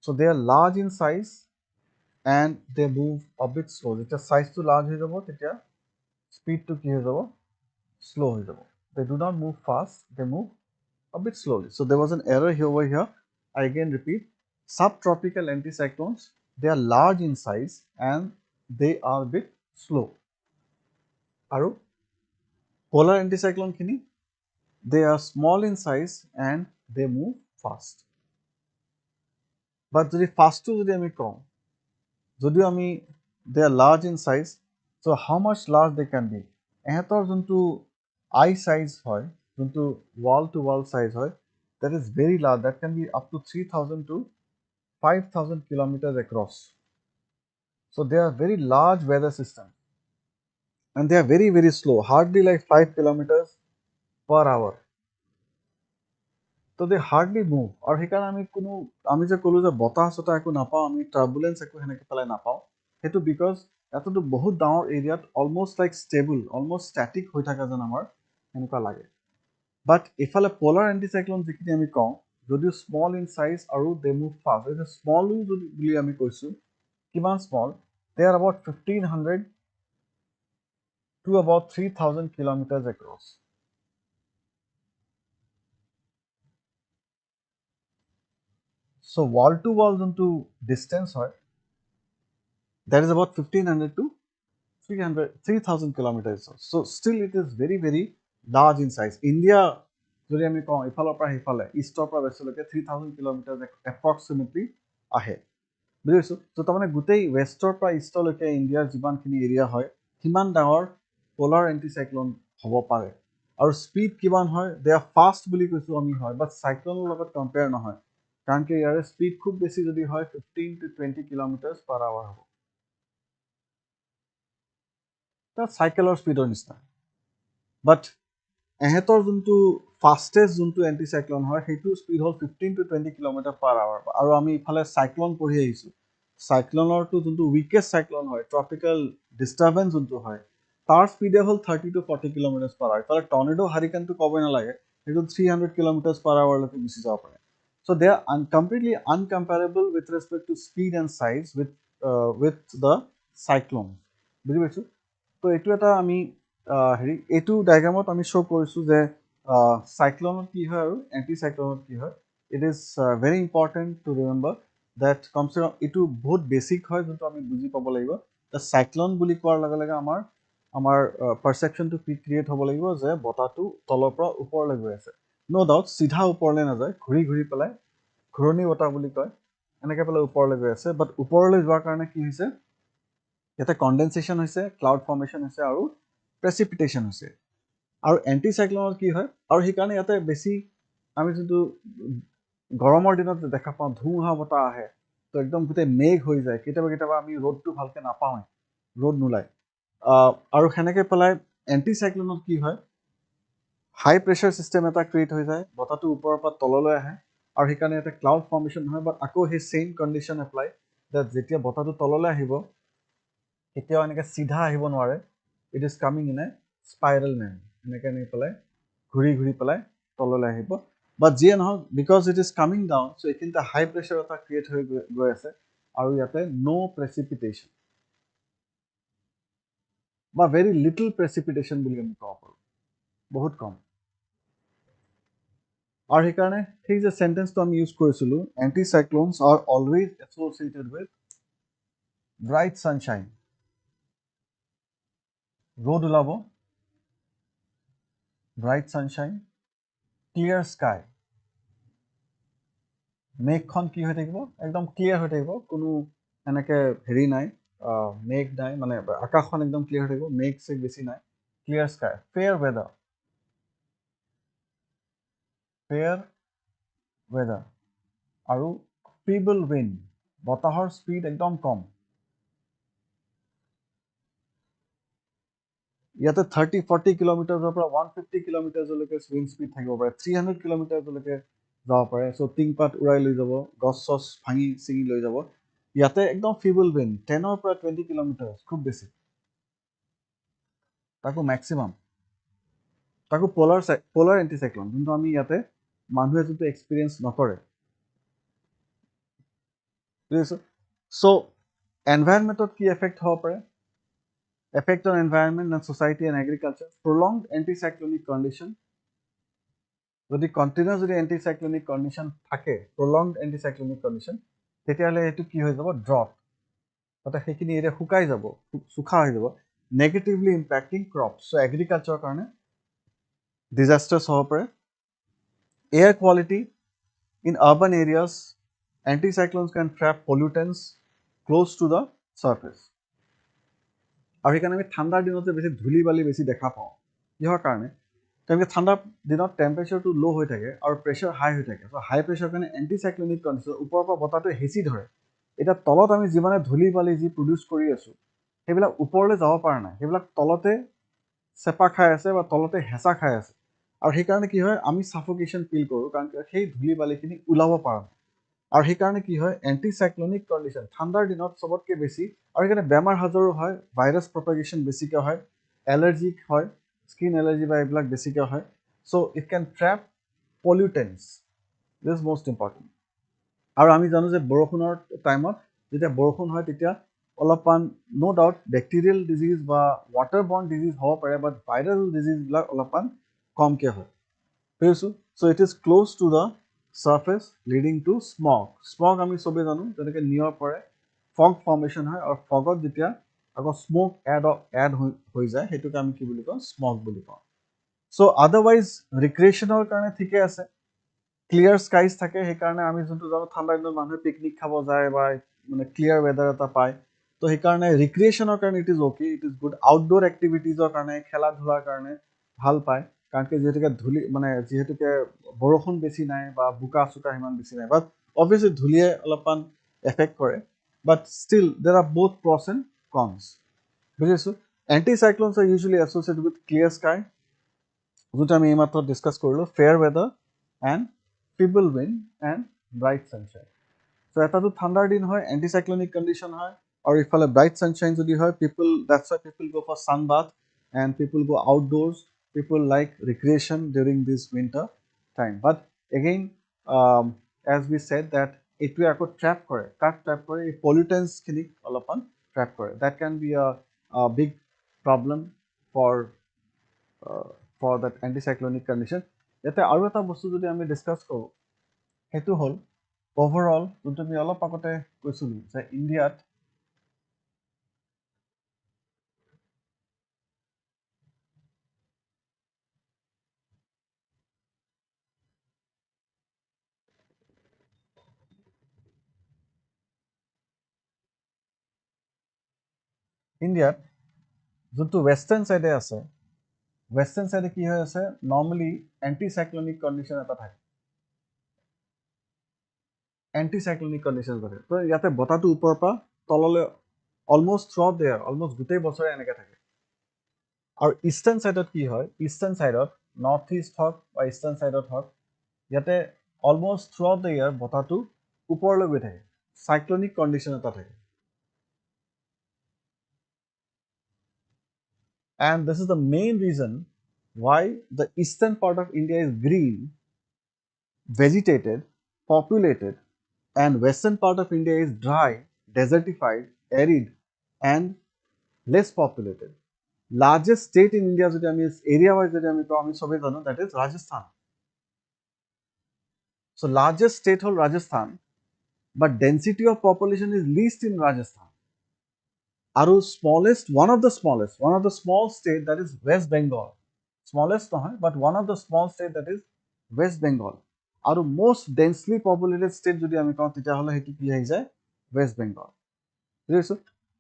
Speaker 1: So they are large in size and they move a bit slow. যেতিয়া সাইজটো লাৰ্জ হৈ যাব তেতিয়া speed to কি হৈ যাব slow হৈ যাব they do not move fast they move a bit slowly so there was an error here over here I again repeat subtropical anticyclones they are large in size and they are a bit slow আৰু polar anticyclone খিনি they are small in size and they move fast but যদি fast to যদি আমি কওঁ যদিও আমি they are large in size so how much large they can be এহেতৰ যোনটো eye size হয় যোনটো wall to wall size হয় that is very large that can be up to 3000 to 5000 kilometers across so they are very large weather system and they are very very slow hardly like 5 kilometers per hour so they hardly move আৰু সেইকাৰণে আমি যে ক'লো যে বতাহ চতাহ একো নাপাওঁ আমি টাৰ্বুলেন্স একো হেনেকে পেলাই নাপাওঁ সেইটো বিকজ এতটো বহুত ডাঙৰ এৰিয়াত almost like stable almost static হৈ থাকে যেন আমাৰ এনেকুৱা লাগে বাট ইফালে পলাৰ এণ্টিচাইক্লন যিখিনি আমি কওঁ যদিও স্মল ইন চাইজ আৰু দে মুভ ফাষ্ট এই স্মলো যদি বুলি আমি কৈছোঁ কিমান small they are about 1500 to about 3000 kilometers across so wall to wall যোনটো distance হয় that is about 1500 to 3000 kilometers so still it is very very large in size India যদি আমি কওঁ ইফালৰ পৰা সিফালে ইষ্টৰ পৰা বেষ্টলৈকে 3000 কিলোমিটাৰ এপ্ৰক্সিমেটলি আহে বুজিছো তো তাৰমানে গোটেই ৱেষ্টৰ পৰা ইষ্টলৈকে ইণ্ডিয়াৰ যিমানখিনি এৰিয়া হয় কিমান ডাঙৰ পোলাৰ এণ্টিচাইক্লন হ'ব পাৰে আৰু স্পীড কিমান হয় দে আৰ ফাষ্ট বুলি কৈছো আমি হয় বাট চাইক্লনৰ লগত কম্পেয়াৰ নহয় কাৰণ কি ইয়াৰ স্পীড খুব বেছি যদি হয় 15 to 20 কিলোমিটাৰ পাৰ আৱাৰ হ'ব তা চাইকেলৰ স্পীডৰ নিচিনা বাট এহেতৰ যোনটো ফাষ্টেষ্ট যোনটো এণ্টিচাইক্লন হয় সেইটো স্পীড হ'ল 15 to 20 কিলোমিটাৰ পাৰ আৱাৰ আৰু আমি ইফালে চাইক্লন পঢ়ি আহিছোঁ চাইক্লনৰটো যোনটো উইকেষ্ট চাইক্লন হয় ট্ৰপিকেল ডিষ্টাৰবেঞ্চ যোনটো হয় তাৰ স্পীডে হ'ল 30 to 40 কিলোমিটাৰ পাৰ আৱাৰ ইফালে টৰ্নেডো হাৰিকেনটো ক'বই নালাগে সেইটো 300 কিলোমিটাৰ পাৰ আৱাৰলৈকে গুচি যাব পাৰে so they are completely uncomparable with respect to speed and size with the cyclone বুজি পাইছো তো এইটো এটা আমি হেৰি এইটো ডায়াগ্ৰামত আমি শ্ব' কৰিছোঁ যে চাইক্লনত কি হয় আৰু এণ্টিচাইক্লনত কি হয় it is very important to remember that কমচে কম এইটো বহুত বেছিক হয় যোনটো আমি বুজি পাব লাগিব যে চাইক্লন বুলি কোৱাৰ লগে লগে আমাৰ পাৰচেপশ্যনটো ক্ৰিয়েট হ'ব লাগিব যে বতাহটো তলৰ পৰা ওপৰলৈ গৈ আছে ন' ডাউট চিধা ওপৰলৈ নাযায় ঘূৰি ঘূৰি পেলাই ঘূৰণি বতাহ বুলি কয় এনেকৈ পেলাই ওপৰলৈ গৈ আছে বাট ওপৰলৈ যোৱাৰ কাৰণে কি হৈছে ইয়াতে কনডেনচেশ্যন হৈছে ক্লাউড ফৰ্মেশ্যন হৈছে আৰু প্ৰেচিপিটেশ্যন হৈছে আৰু এণ্টিচাইক্লনত কি হয় আৰু সেইকাৰণে ইয়াতে বেছি আমি যোনটো গৰমৰ দিনত দেখা পাওঁ ধুমুহা বতাহ আহে তো একদম গোটেই মেঘ হৈ যায় কেতিয়াবা আমি ৰ'দটো ভালকৈ নাপাওঁৱে ৰ'দ নোলায় আৰু সেনেকৈ পেলাই এণ্টিচাইক্লনত কি হয় হাই প্ৰেছাৰ ছিষ্টেম এটা ক্ৰিয়েট হৈ যায় বতাহটো ওপৰৰ পৰা তললৈ আহে আৰু সেইকাৰণে ইয়াতে ক্লাউড ফৰ্মেশ্যন হয় বাট আকৌ সেই ছেইম কণ্ডিশ্যন এপ্লাই ডেট যেতিয়া বতাহটো তললৈ আহিব কেতিয়াও এনেকৈ চিধা আহিব নোৱাৰে it is coming in a spiral মেন এনেকৈ পেলাই ঘূৰি ঘূৰি পেলাই তললৈ আহিব বাট যিয়ে নহওক because it is coming down so' এইখিনিতে হাই প্ৰেছাৰ এটা ক্ৰিয়েট হৈ গৈ আছে আৰু ইয়াতে ন' প্ৰেচিপিটেশ্যন বা ভেৰি লিটল প্ৰেচিপিটেশ্যন বুলি আমি ক'ব পাৰোঁ বহুত কম আৰু সেইকাৰণে সেই যে চেণ্টেন্সটো আমি ইউজ কৰিছিলোঁ anticyclones are always associated with bright sunshine ৰ'দ ওলাব ব্ৰাইট ছানশ্বাইন ক্লিয়াৰ স্কাই মেঘখন কি হৈ থাকিব একদম ক্লিয়াৰ হৈ থাকিব কোনো এনেকৈ হেৰি নাই মেঘ নাই মানে আকাশখন একদম ক্লিয়াৰ হৈ থাকিব মেঘ চেঘ বেছি নাই ক্লিয়াৰ স্কাই ফেয়াৰ ৱেডাৰ আৰু ফিবল উইণ্ড বতাহৰ স্পীড একদম কম ইয়াতে 30-40 কিলোমিটাৰৰ পৰা 150 কিলোমিটাৰলৈকে উইণ্ড স্পীড থাকিব পাৰে 300 কিলোমিটাৰলৈকে যাব পাৰে চ' টিংপাত উৰাই লৈ যাব গছ চছ ভাঙি ছিঙি লৈ যাব ইয়াতে একদম ফিবল উইণ্ড 10 পৰা 20 কিলোমিটাৰ খুব বেছি তাকো মেক্সিমাম তাকো পলাৰ এণ্টিচাইক্লন যোনটো আমি ইয়াতে মানুহে যোনটো এক্সপিৰিয়েঞ্চ নকৰে বুজিছোঁ চ' এনভাইৰনমেণ্টত কি এফেক্ট হ'ব পাৰে Effect on environment and society and agriculture. Prolonged anticyclonic condition. যদি কণ্টিনিউয়াছ যদি এণ্টিচাইক্লনিক কণ্ডিশ্যন থাকে, প্ৰলংড এণ্টিচাইক্লনিক কণ্ডিশ্যন, তেতিয়াহ'লে এইটো কি হৈ যাব? ড্ৰট। অৰ্থাৎ সেইখিনি এৰিয়া শুকাই যাব, শুখা হৈ যাব, নেগেটিভলি ইম্পেক্টিং ক্ৰপছ। চ' এগ্ৰিকালচাৰৰ কাৰণে ডিজাষ্টাৰ্ছ হ'ব পাৰে। Air quality in urban areas, anticyclones can trap pollutants close to the surface. আৰু সেইকাৰণে আমি ঠাণ্ডাৰ দিনত যে বেছি ধূলি বালি বেছি দেখা পাওঁ, কিহৰ কাৰণে? তেনেকৈ ঠাণ্ডা দিনত টেম্পাৰেচাৰটো ল' হৈ থাকে আৰু প্ৰেছাৰ হাই হৈ থাকে। চ' হাই প্ৰেছাৰ কাৰণে এণ্টিচাইক্লনিক কণ্ডিশ্যন, ওপৰৰ পৰা বতাহটোৱে হেঁচি ধৰে। এতিয়া তলত আমি যিমানে ধূলি বালি যি প্ৰডিউচ কৰি আছোঁ, সেইবিলাক ওপৰলৈ যাব পৰা নাই, সেইবিলাক তলতে চেপা খাই আছে বা তলতে হেঁচা খাই আছে। আৰু সেইকাৰণে কি হয়? আমি ছাফোকেশ্যন ফিল কৰোঁ, কাৰণ সেই ধূলি বালিখিনি ওলাব পৰা নাই। আৰু সেইকাৰণে কি হয়? এণ্টিচাইক্লনিক কণ্ডিশ্যন ঠাণ্ডাৰ দিনত চবতকৈ বেছি, আৰু সেইকাৰণে বেমাৰ আজাৰো হয়, ভাইৰাছ প্ৰপাগেশ্যন বেছিকৈ হয়, এলাৰ্জিক হয়, স্কিন এলাৰ্জি বা এইবিলাক বেছিকৈ হয়। So' it can trap pollutants, this is most important. আৰু আমি জানো যে বৰষুণৰ টাইমত যেতিয়া বৰষুণ হয়, তেতিয়া অলপমান ন' ডাউট বেক্টেৰিয়েল ডিজিজ বা ৱাটাৰ বৰ্ণ ডিজিজ হ'ব পাৰে, বাট ভাইৰেল ডিজিজবিলাক অলপমান কমকৈ হয়। বুজিছোঁ? So' it is close to the surface leading to smog. Smog আমি চবেই জানো, যেনেকৈ নিয়ৰ পৰে ফগ ফৰ্মেশ্যন হয়, আৰু ফগত যেতিয়া আকৌ স্মক এড হৈ যায়, সেইটোকে আমি কি বুলি কওঁ? স্মগ বুলি কওঁ। চ' আদাৰৱাইজ ৰিক্ৰিয়েশ্যনৰ কাৰণে ঠিকে আছে, ক্লিয়াৰ স্কাইজ থাকে। সেইকাৰণে আমি যোনটো জানো ঠাণ্ডা দিনত মানুহে পিকনিক খাব যায় বা মানে ক্লিয়াৰ ৱেডাৰ এটা পায়, তো সেইকাৰণে ৰিক্ৰিয়েশ্যনৰ কাৰণে it is okay, it is good. Outdoor এক্টিভিটিজৰ কাৰণে, খেলা ধূলাৰ কাৰণে ভাল পায়, কাৰণ কি যিহেতুকে ধূলি মানে যিহেতুকে বৰষুণ বেছি নাই বা বোকা চোকা সিমান বেছি নাই, বাট অবভিয়াছলি ধূলিয়ে অলপমান এফেক্ট কৰে, but still there are both pros and cons. বুজিছোঁ? Anticyclones are usually associated with clear sky, যোনটো আমি এইমাত্ৰ ডিছকাছ কৰিলোঁ, fair weather and feeble wind and bright sunshine. So' এটাতো ঠাণ্ডাৰ দিন হয়, এণ্টিচাইক্লনিক কণ্ডিশ্যন হয়, আৰু ইফালে ব্ৰাইট ছানশ্বাইন যদি হয়, that's why people go for sun bath and people go outdoors, people like recreation during this winter time. But again, as we said that এইটোৱে আকৌ ট্ৰেপ কৰে, কাক ট্ৰেপ কৰে? এই পলিউটেন্টছখিনিক অলপমান ট্ৰেপ কৰে। That can be a big problem for that anticyclonic condition. ইয়াতে আৰু এটা বস্তু যদি আমি ডিছকাছ কৰোঁ, সেইটো হ'ল অভাৰঅল যোনটো আমি অলপ আগতে কৈছিলোঁ যে ইণ্ডিয়াত যোনটো ৱেষ্টাৰ্ণ ছাইডে আছে, ৱেষ্টাৰ্ণ ছাইডে কি হৈ আছে? নৰ্মেলি এণ্টিচাইক্লনিক কণ্ডিশ্যন এটা থাকে, এণ্টিচাইক্লনিক কণ্ডিশ্যন থাকে। তো ইয়াতে বতাহটো ওপৰৰ পৰা তললৈ almost through out the year, almost গোটেই বছৰে এনেকৈ থাকে। আৰু ইষ্টাৰ্ণ ছাইডত কি হয়? ইষ্টাৰ্ণ ছাইডত নৰ্থ ইষ্ট হওক বা ইষ্টাৰ্ণ ছাইডত হওক, ইয়াতে almost through out the year বতাহটো ওপৰলৈ গৈ থাকে, চাইক্লনিক কণ্ডিশ্যন এটা থাকে। And this is the main reason why the eastern part of India is green, vegetated, populated, and western part of India is dry, desertified, arid, and less populated. Largest state in India, area wise, that is Rajasthan. So, largest state is Rajasthan, but density of population is least in Rajasthan. Aru smallest, one of the small state, that is West Bengal. Smallest নহয়, but one of the small state, that is West Bengal. Aru most densely populated state যদি আমি কওঁ, তেতিয়াহ'লে সেইটো কি হৈ যায়? West Bengal. বুজিছোঁ?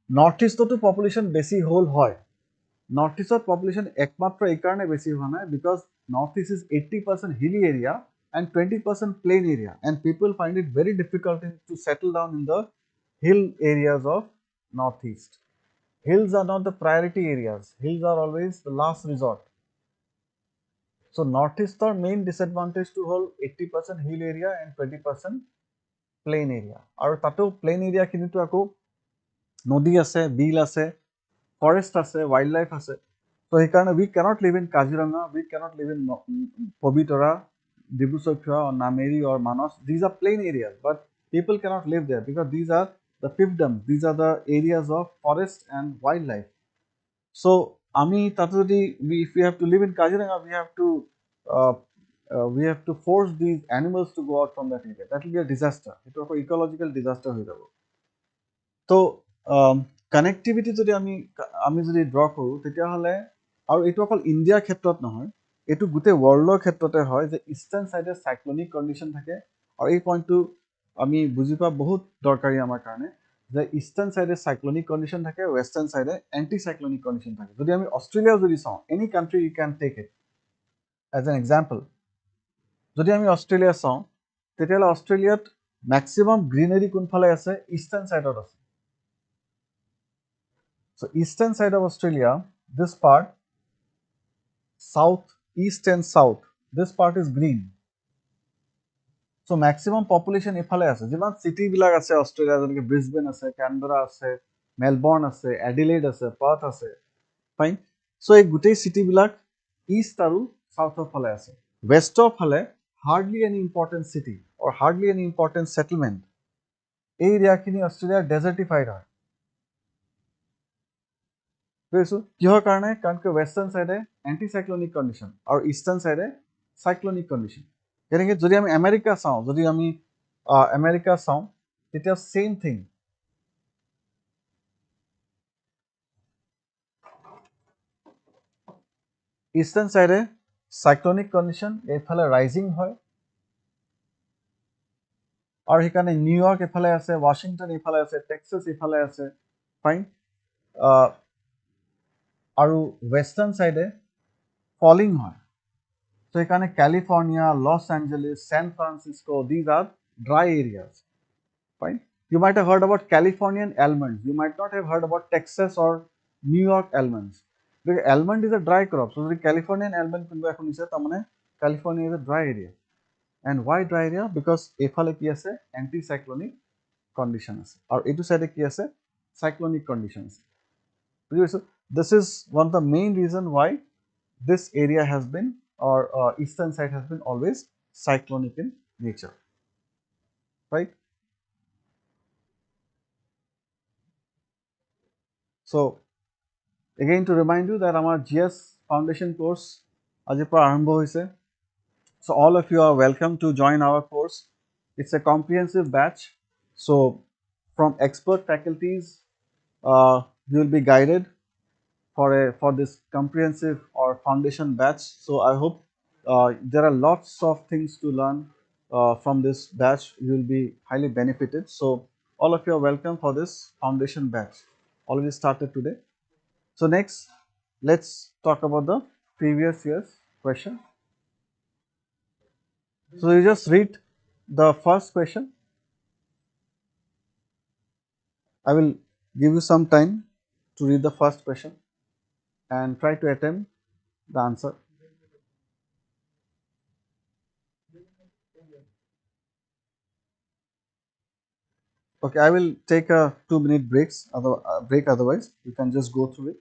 Speaker 1: নৰ্থ ইষ্টতো পপুলেশ্যন বেছি হ'ল হয়। নৰ্থ ইষ্টত পপুলেশ্যন একমাত্ৰ এইকাৰণে বেছি হোৱা নাই, because North East is 80% hilly area and 20% plain area, and people find it very difficult to settle down in the hill areas of northeast. Hills are not the priority areas. Hills are always the last resort. So northeastৰ main disadvantage to হ'ল 80% hill area and 20% plain area. আৰু তাতো plain area খিনিতো আকৌ নদী আছে, বিল আছে, forest আছে, wildlife আছে. So সেইকাৰণে we cannot live in Kaziranga, we cannot live in Pabitra, Dibrusachwa or Nameri or Manas. These are plain areas, but people cannot live there because these are the fiefdoms, these are the areas of forest and wildlife. So আমি তাতে যদি if we have to live in Kaziranga, we have to force these animals to go out from that area. That will be a disaster. It will be ecological disaster হয়ে যাব। তো connectivity যদি আমি যদি draw কৰোঁ তেতিয়াহ'লে, আৰু এইটো অকল ইণ্ডিয়াৰ ক্ষেত্ৰত নহয়, এইটো গোটেই ৱৰ্ল্ডৰ ক্ষেত্ৰতে হয় যে ইষ্টাৰ্ণ ছাইডে চাইক্লনিক কণ্ডিশ্যন থাকে। আৰু এই পইণ্টটো আমি বুজি পোৱা বহুত দৰকাৰী আমাৰ কাৰণে, যে ইষ্টাৰ্ণ ছাইডে চাইক্লনিক কণ্ডিশ্যন থাকে, western side anti cyclonic condition থাকে। যদি আমি অষ্ট্ৰেলিয়াও যদি চাওঁ, any country you can take it as an example. যদি আমি অষ্ট্ৰেলিয়া চাওঁ, তেতিয়াহ'লে অষ্ট্ৰেলিয়াত মেক্সিমাম গ্ৰীনেৰী কোনফালে আছে? ইষ্টাৰ্ণ ছাইডত আছে। So eastern side of Australia, this part, south, east and south, this part is green. So maximum population ifale ase. Jiman city bilak ase Australia, jeneke Brisbane ase, Canberra ase, Melbourne ase, Adelaide ase, Perth ase. Fine. So ei gutei city bilak east aru south of phale ase. West of phale hardly any important city or hardly any important settlement. Ei area khini Australia desertified hoy. কিহৰ কাৰণে? কাৰণ কি western side anti cyclonic condition আৰু eastern side cyclonic condition. যেনেকৈ যদি আমি America চাওঁ, তেতিয়া same thing. Eastern side cyclonic condition, এইফালে ৰাইজিং হয়, আৰু সেইকাৰণে নিউয়ৰ্ক এইফালে আছে, ৱাশ্বিংটন এইফালে আছে, টেক্সাছ এইফালে আছে। ফাইন। আৰু ৱেষ্টাৰ্ণ ছাইডে ফলিং হয়। So সেইকাৰণে California, Los Angeles, San Francisco, these are dry areas. Fine. You might have heard about Californian almonds. You might not have heard about Texas or New York almonds. Because almond is a dry crop. So the Californian almond kunba ekhon ise tamane California is a dry area. And why dry area? Because ephale ki ase anticyclonic condition ase. Aru etu side ki ase cyclonic conditions. This is one of the main reason why this area has been, or eastern side has been always cyclonic in nature, right? So again to remind you that our GS foundation course aji pora arambho hoise. So all of you are welcome to join our course. It's a comprehensive batch. So from expert faculties, you will be guided for this comprehensive or foundation batch. So I hope there are lots of things to learn from this batch. You will be highly benefited. So all of you are welcome for this foundation batch. Already started today. So next, let's talk about the previous year's question. So you just read the first question. I will give you some time to read the first question and try to attempt the answer. Okay, I will take a 2-minute break, otherwise you can just go through it.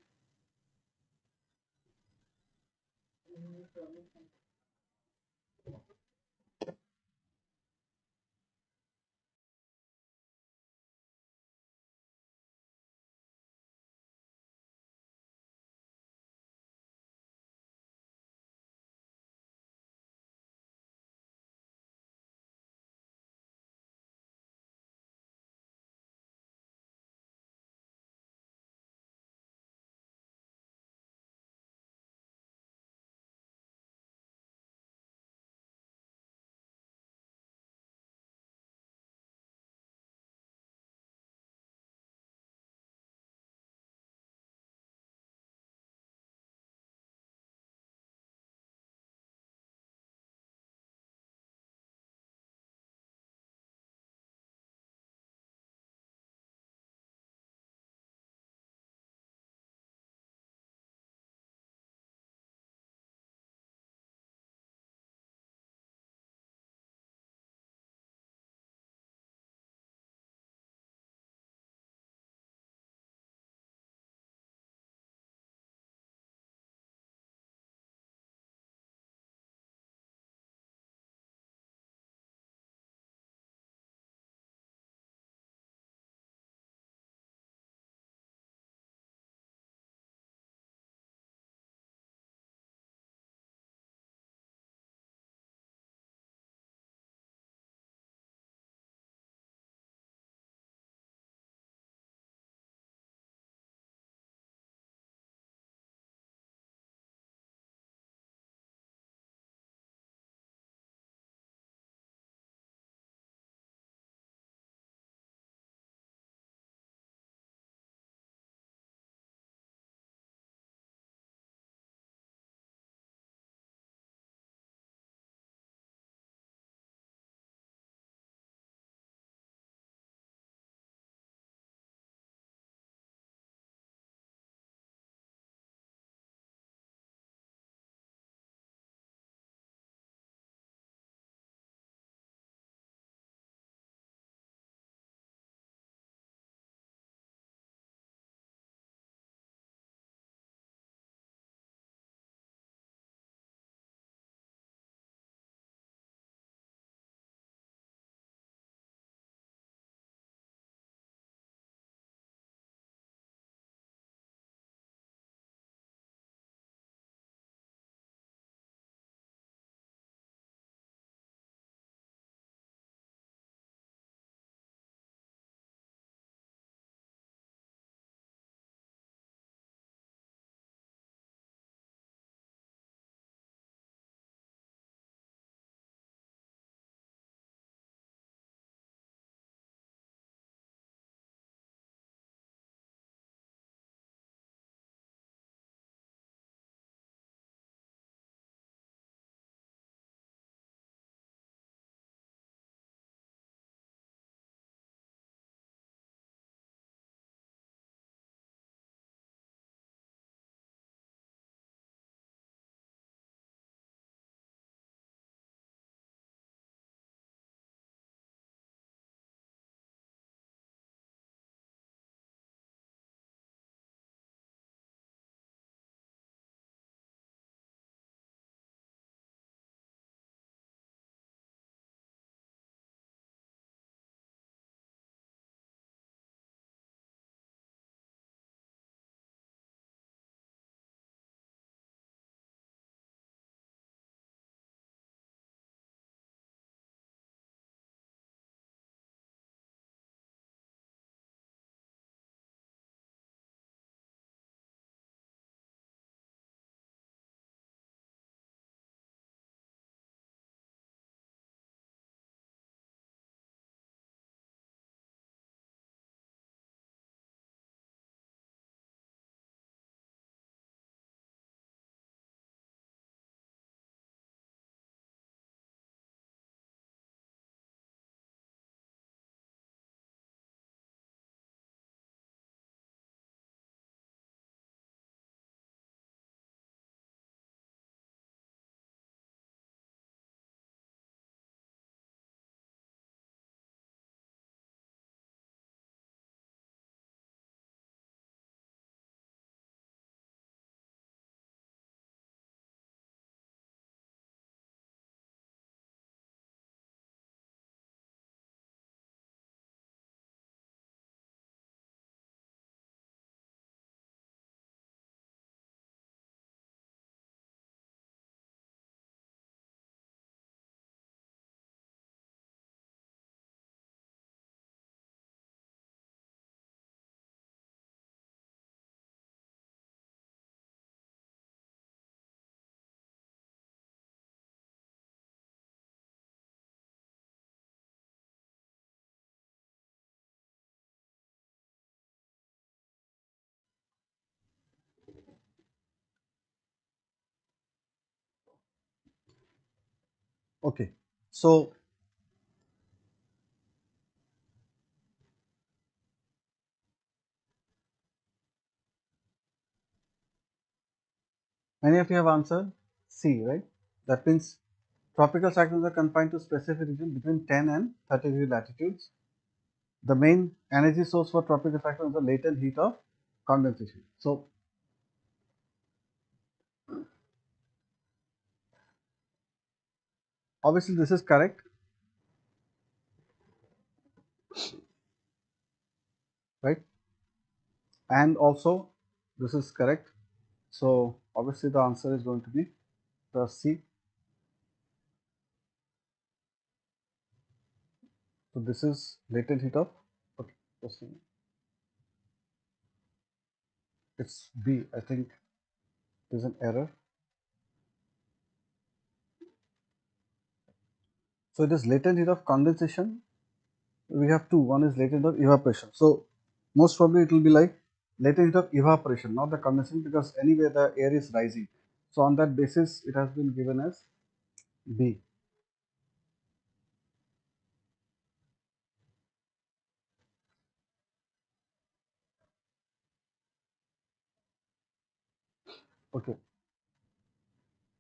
Speaker 1: Okay, so many of you have answered C, right? That means tropical cyclones are confined to specific region between 10 and 30 degree latitudes. The main energy source for tropical cyclones is the latent heat of condensation. So obviously this is correct, right? And also this is correct. So obviously the answer is going to be the C. So this is latent heat of, okay, just a minute. It's B. I think there's an error. So it is latent heat of condensation. We have two. One is latent heat of evaporation. So most probably it will be like latent heat of evaporation, not the condensation, because anyway the air is rising. So on that basis, it has been given as B. Okay.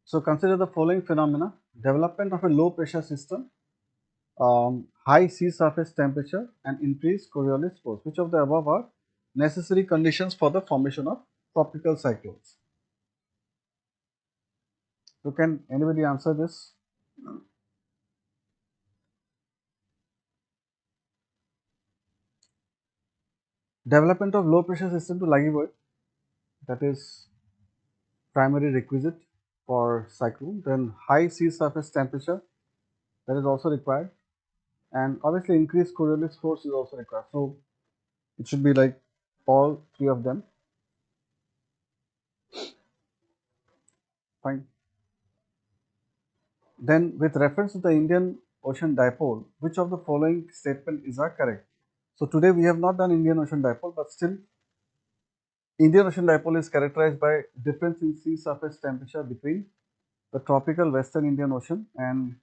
Speaker 1: So consider the following phenomena: development of a low pressure system, high sea surface temperature, and increased Coriolis force. Which of the above are necessary conditions for the formation of tropical cyclones? So can anybody answer this? Development of low pressure system to লাগিবই, that is primary requisite for cyclone. Then high sea surface temperature, that is also required, and obviously increased Coriolis force is also required. So it should be like all three of them. Fine. Then with reference to the Indian Ocean Dipole, which of the following statement is correct? So today we have not done Indian Ocean Dipole, but still Indian Ocean Dipole is characterized by difference in sea surface temperature between the tropical Western Indian Ocean and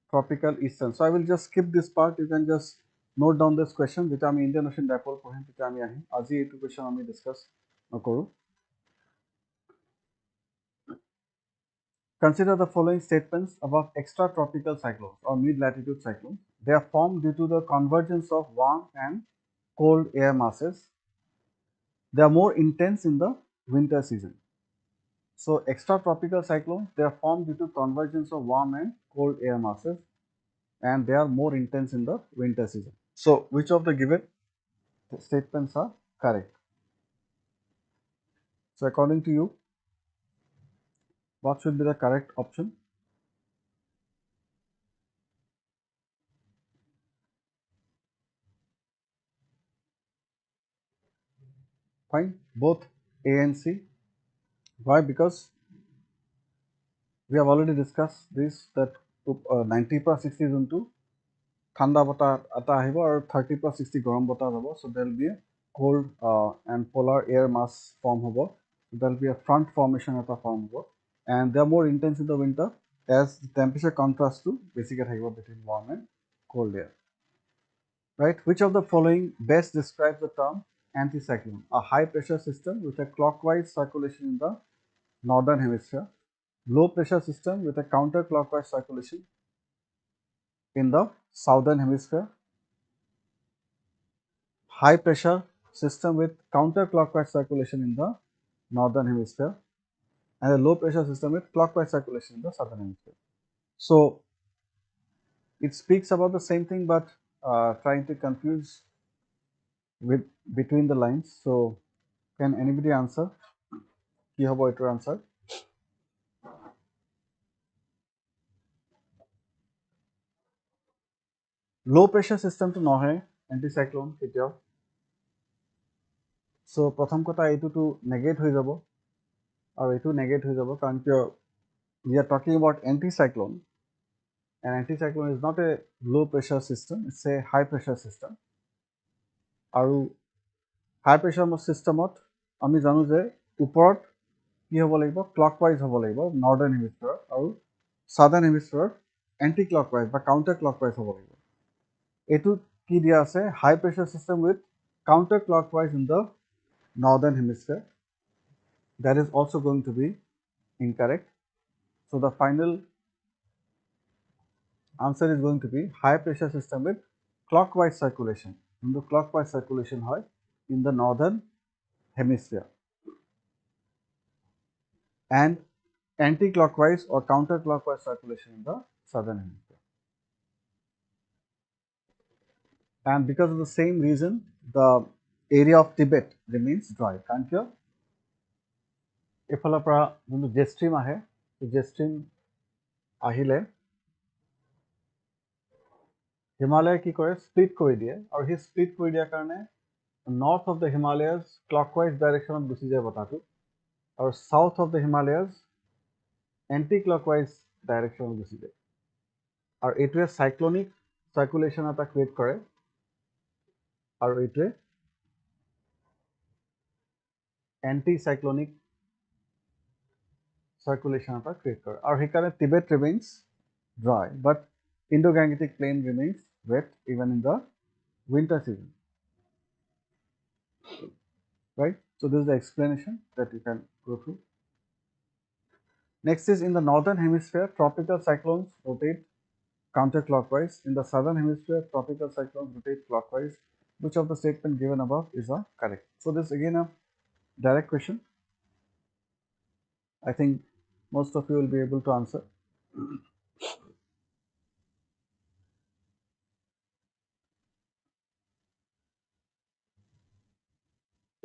Speaker 1: tropical Eastern. So I will just skip this part. You can just note down this question, which আমি Indian Ocean Dipole পঢ়িম, তেতিয়া আমি আহিম। আজি এইটো question আমি discuss নকৰোঁ। Consider the following statements about extratropical cyclones or mid-latitude cyclones. They are formed due to the convergence of warm and cold air masses. They are more intense in the winter season. So extratropical cyclones, they are formed due to convergence of warm and cold air masses, and they are more intense in the winter season. So which of the given statements are correct? So according to you, what should be the correct option? Fine, both A and C. Why? Because we have already discussed this, that 90 পৰা 60 যোনটো ঠাণ্ডা বতাহ এটা আহিব আৰু 30 পৰা 60 গৰম বতাহ যাব। So there will be a cold and polar air mass form হ'ব. There will be a front formation এটা form হ'ব, and they are more intense in the winter as the temperature contrasts to বেছিকৈ থাকিব between warm and cold air. Right? Which of the following best describes the term anticyclone? A high pressure system with a clockwise circulation in the northern hemisphere, low pressure system with a counterclockwise circulation in the southern hemisphere, high pressure system with counterclockwise circulation in the northern hemisphere, and a low pressure system with clockwise circulation in the southern hemisphere. So it speaks about the same thing, but trying to confuse with between the lines. So can anybody answer? কি হ'ব এইটোৰ answer? Low pressure system to নহয় anticyclone কেতিয়াও। So প্ৰথম কথা এইটোতো negate হৈ যাব আৰু এইটো negate হৈ যাব, কাৰণ কিয় we are talking about anticyclone, and anticyclone is not a low pressure system, it's a high pressure system. আৰু high pressure systemত আমি জানো যে ওপৰত কি হ'ব লাগিব, clockwise হ'ব লাগিব northern hemisphere, আৰু southern hemisphere এণ্টি ক্লকৱাইজ বা কাউণ্টাৰ ক্লকৱাইজ হ'ব লাগিব। এইটো কি দিয়া আছে, high pressure system with counter clockwise in the northern hemisphere. That is also going to be incorrect. So the final answer is going to be high pressure system with clockwise circulation. In the clockwise circulation হয় in the northern hemisphere, and anti-clockwise or counter-clockwise circulation in the southern hemisphere. And because of the same reason, the area of Tibet remains dry. কাৰণ কিয় এইফালৰ পৰা যোনটো jet stream আহে, jet stream আহিলে হিমালয় কি কৰে, স্প্লিট কৰি দিয়ে, আৰু সেই স্প্লিট কৰি দিয়াৰ কাৰণে north of the Himalayas clockwise ডাইৰেকশ্যনত গুচি যায় বতাহটো, আৰু south of the Himalayas anti clockwise ডাইৰেকশ্যনত গুচি যায়, আৰু এইটোৱে চাইক্লনিক চাৰ্কুলেশ্যন এটা ক্ৰিয়েট কৰে, আৰু এইটোৱে এণ্টি চাইক্লনিক চাৰ্কুলেশ্যন এটা ক্ৰিয়েট কৰে, আৰু সেইকাৰণে Tibet remains dry, but Indo-Gangetic plain remains wet even in the winter season. Right? So this is the explanation that you can go through. Next is, in the northern hemisphere, tropical cyclones rotate counterclockwise. In the southern hemisphere, tropical cyclones rotate clockwise. Which of the statement given above is correct? So this is again a direct question. I think most of you will be able to answer.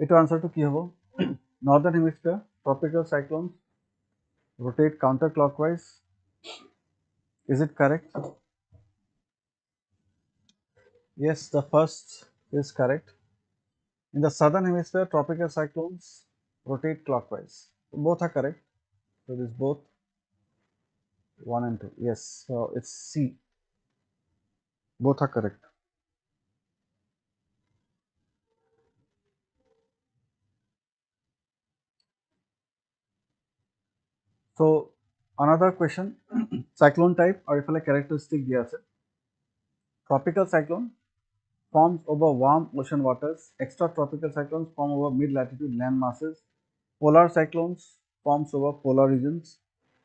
Speaker 1: এইটো আনসাৰটো কি হ'ব? Northern hemisphere, tropical cyclones rotate counterclockwise. Is it correct? Yes, the first is correct. In the southern hemisphere, tropical cyclones rotate clockwise. Both are correct. So it is both 1 and 2. Yes, so it's C. Both are correct. So another question, cyclone type or if a characteristic দিয়া আছে. Tropical cyclone forms over warm ocean waters. Extratropical cyclones form over mid-latitude land masses. Polar cyclones forms over polar regions.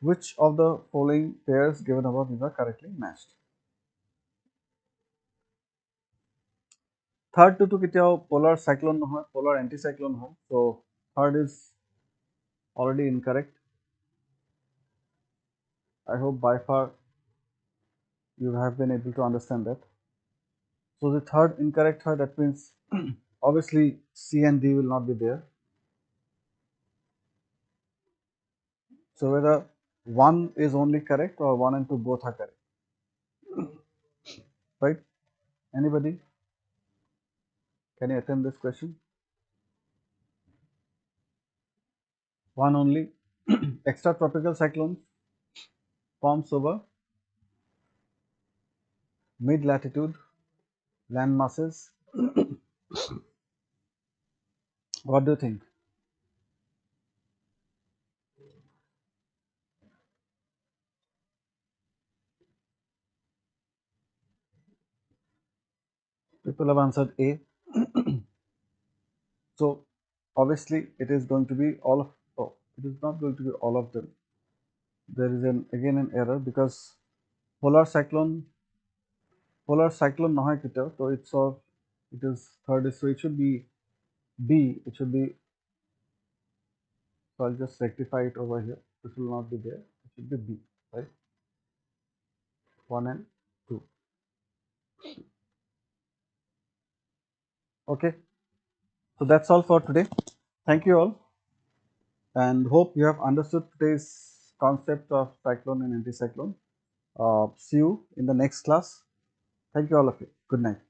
Speaker 1: Which of the following pairs given above is correctly matched? Third to কেতিয়াও polar cyclone নহয়, polar anticyclone হয়. So third is already incorrect. I hope by far you have been able to understand that. So the third incorrect হয়, that means obviously C and D will not be there. So whether 1 is only correct or 1 and 2 both are correct. Right? Anybody? Can you attempt this question? 1 only. Extratropical cyclones forms over mid-latitude land masses. What do you think? People have answered A. So obviously it is going to be all of, oh, it is not going to be all of them. There is again an error, because polar cyclone নহয় কেতিয়াও, so it is third is, so it should be B. It should be, so I'll just rectify it over here. This will not be there. It should be B, right? 1 and 2. Okay. So that's all for today. Thank you all, and hope you have understood today's concept of cyclone and anticyclone. See you in the next class. Thank you all of you. Good night.